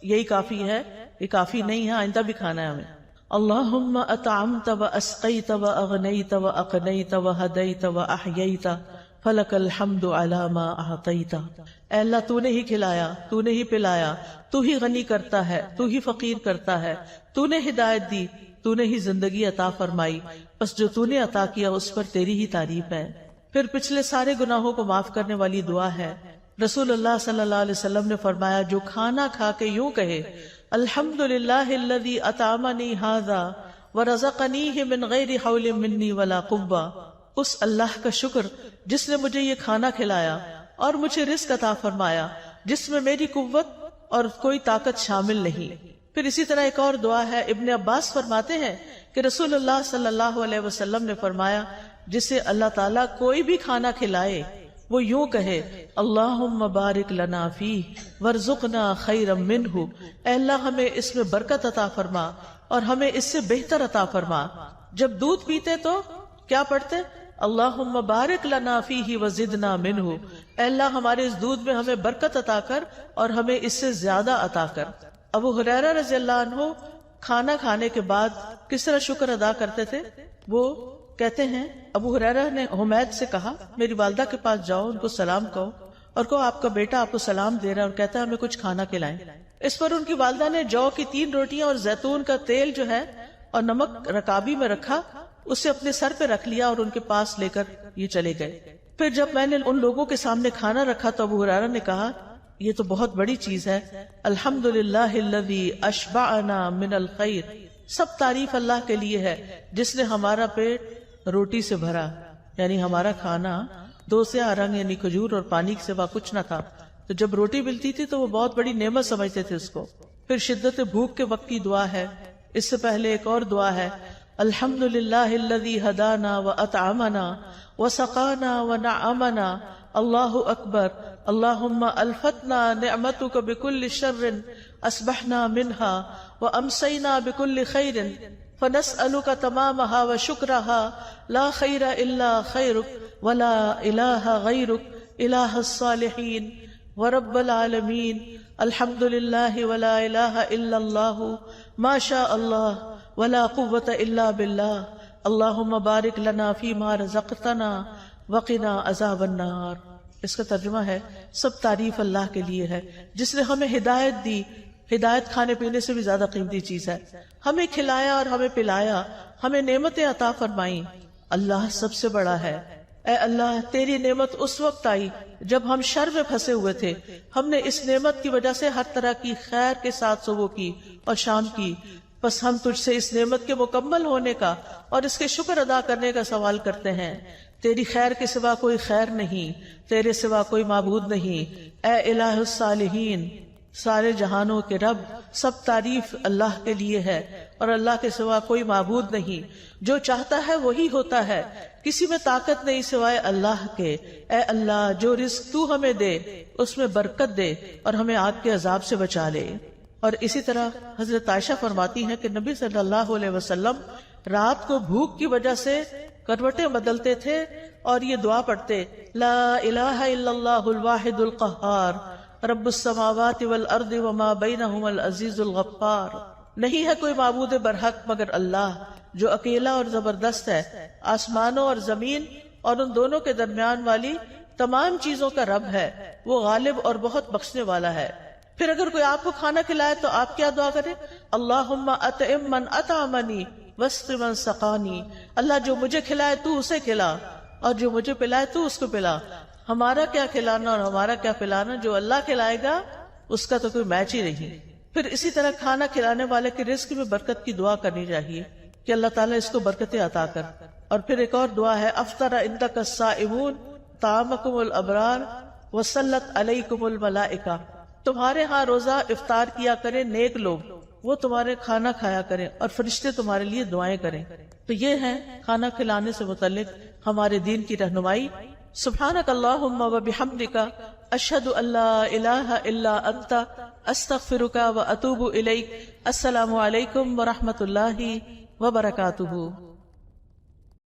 A: یہی کافی ہے، یہ کافی نہیں ہے، آئندہ بھی کھانا ہے ہمیں۔ اللہم اطعمت واسقیت واغنیت واقنیت وہدیت واحییت فلک الحمد علی ما اعطیت، اے اللہ تو نے ہی کھلایا، تو نے ہی پلایا، تو ہی غنی کرتا ہے، تو ہی فقیر کرتا ہے، تو نے ہدایت دی، تو نے ہی زندگی عطا فرمائی، بس جو تو نے عطا کیا اس پر تیری ہی تعریف ہے۔ پھر پچھلے سارے گناہوں کو معاف کرنے والی دعا ہے۔ رسول اللہ صلی اللہ علیہ وسلم نے فرمایا جو کھانا کھا کے یوں کہے الحمدللہ الذی اطعمنی ھذا ورزقنیہ من غیر حول منی ولا قوہ، اس اللہ کا شکر جس نے مجھے یہ کھانا کھلایا اور مجھے رزق عطا فرمایا جس میں میری قوت اور کوئی طاقت شامل نہیں۔ پھر اسی طرح ایک اور دعا ہے، ابن عباس فرماتے ہیں کہ رسول اللہ صلی اللہ علیہ وسلم نے فرمایا جسے اللہ تعالیٰ کوئی بھی کھانا کھلائے وہ یوں کہے اللہم بارک لنا فیہ وارزقنا خیرا منہ، اے اللہ ہمیں اس میں برکت عطا فرما اور ہمیں اس سے بہتر عطا فرما۔ جب دودھ پیتے تو کیا پڑھتے؟ اللہم بارک لنا فیہ وزدنا منہ، اے اللہ ہمارے اس دودھ میں ہمیں برکت عطا کر اور ہمیں اس سے زیادہ عطا کر۔ ابو ہریرہ رضی اللہ عنہ کھانا کھانے کے بعد کس طرح شکر ادا کرتے تھے؟ وہ کہتے ہیں ابو ہریرہ نے حمید سے کہا میری والدہ کے پاس جاؤ، ان کو سلام کہو اور کہو آپ کا بیٹا آپ کو سلام دے رہا ہے اور کہتا ہے ہمیں کچھ کھانا کھلائیں۔ اس پر ان کی والدہ نے جو کی 3 روٹیاں اور زیتون کا تیل جو ہے اور نمک رکابی میں رکھا، اسے اپنے سر پہ رکھ لیا اور ان کے پاس لے کر یہ چلے گئے۔ پھر جب میں نے ان لوگوں کے سامنے کھانا رکھا تو ابو ہریرہ نے کہا یہ تو بہت بڑی چیز ہے، الحمدللہ الذی اشبعنا من الخیر، سب تعریف اللہ کے لیے ہے جس نے ہمارا پیٹ روٹی سے بھرا، یعنی ہمارا کھانا 2 سیاہ رنگ یعنی کھجور اور پانی کے سوا کچھ نہ تھا، تو جب روٹی ملتی تھی تو وہ بہت بڑی نعمت سمجھتے تھے اس کو۔ پھر شدت بھوک کے وقت کی دعا ہے، اس سے پہلے ایک اور دعا ہے الحمدللہ الذی ہدانا واطعمنا وسقانا ونعمنا، اللہ اکبر، اللہم الفتنا نعمتک بکل شر اصبحنا منها وامسینا بکل خیر فنسألک تمامها وشکرها لا خیر الا خیرک ولا الہ غیرک الہ الصالحین ورب العالمین، الحمدللہ ولا الہ الا اللہ ما شاء اللہ ولا قوة الا باللہ، اللہم بارک لنا فیما رزقتنا وقنا عذاب النار۔ اس کا ترجمہ ہے سب تعریف اللہ کے لیے ہے جس نے ہمیں ہدایت دی، ہدایت کھانے پینے سے بھی زیادہ قیمتی چیز ہے، ہمیں کھلایا اور ہمیں پلایا، ہمیں نعمتیں عطا فرمائیں، اللہ سب سے بڑا ہے۔ اے اللہ تیری نعمت اس وقت آئی جب ہم شر میں پھنسے ہوئے تھے، ہم نے اس نعمت کی وجہ سے ہر طرح کی خیر کے ساتھ صبح کی اور شام کی، بس ہم تجھ سے اس نعمت کے مکمل ہونے کا اور اس کے شکر ادا کرنے کا سوال کرتے ہیں۔ تیری خیر کے سوا کوئی خیر نہیں، تیرے سوا کوئی معبود نہیں، اے الہ الصالحین، سارے جہانوں کے رب، سب تعریف اللہ کے لیے ہے اور اللہ کے سوا کوئی معبود نہیں، جو چاہتا ہے وہی ہوتا ہے، کسی میں طاقت نہیں سوائے اللہ کے۔ اے اللہ جو رزق تو ہمیں دے اس میں برکت دے اور ہمیں آگ کے عذاب سے بچا لے۔ اور اسی طرح حضرت عائشہ فرماتی ہیں کہ نبی صلی اللہ علیہ وسلم رات کو بھوک کی وجہ سے کروٹیں بدلتے تھے اور یہ دعا پڑھتے لا الہ الا اللہ الواحد القہار رب السماوات والارض وما بینہما العزیز الغفار، نہیں ہے کوئی معبود برحق مگر اللہ جو اکیلا اور زبردست ہے، آسمانوں اور زمین اور ان دونوں کے درمیان والی تمام چیزوں کا رب ہے، وہ غالب اور بہت بخشنے والا ہے۔ پھر اگر کوئی آپ کو کھانا کھلائے تو آپ کیا دعا کریں؟ اللہم اطعم من اطعمنی واسق من سقانی، اللہ جو مجھے کھلائے تو اسے کھلا اور جو مجھے پلائے تو اس کو پلا۔ ہمارا کیا کھلانا اور ہمارا کیا پلانا، جو اللہ کھلائے گا اس کا تو کوئی میچ ہی نہیں۔ پھر اسی طرح کھانا کھلانے والے کے رزق میں برکت کی دعا کرنی چاہیے کہ اللہ تعالیٰ اس کو برکتیں عطا کر۔ اور پھر ایک اور دعا ہے، افطر عندک الصائمون طعامکم الابرار وصلت علیکم الملائکہ، تمہارے ہاں روزہ افطار کیا کریں نیک لوگ، وہ تمہارے کھانا کھایا کریں اور فرشتے تمہارے لیے دعائیں کریں۔ تو یہ ہے کھانا کھلانے سے متعلق ہمارے دین کی رہنمائی۔ سبحانک اللہم وبحمدک، اشہد ان لا الہ الا انت، استغفرک واتوب الیک۔ السلام علیکم ورحمۃ اللہ وبرکاتہ۔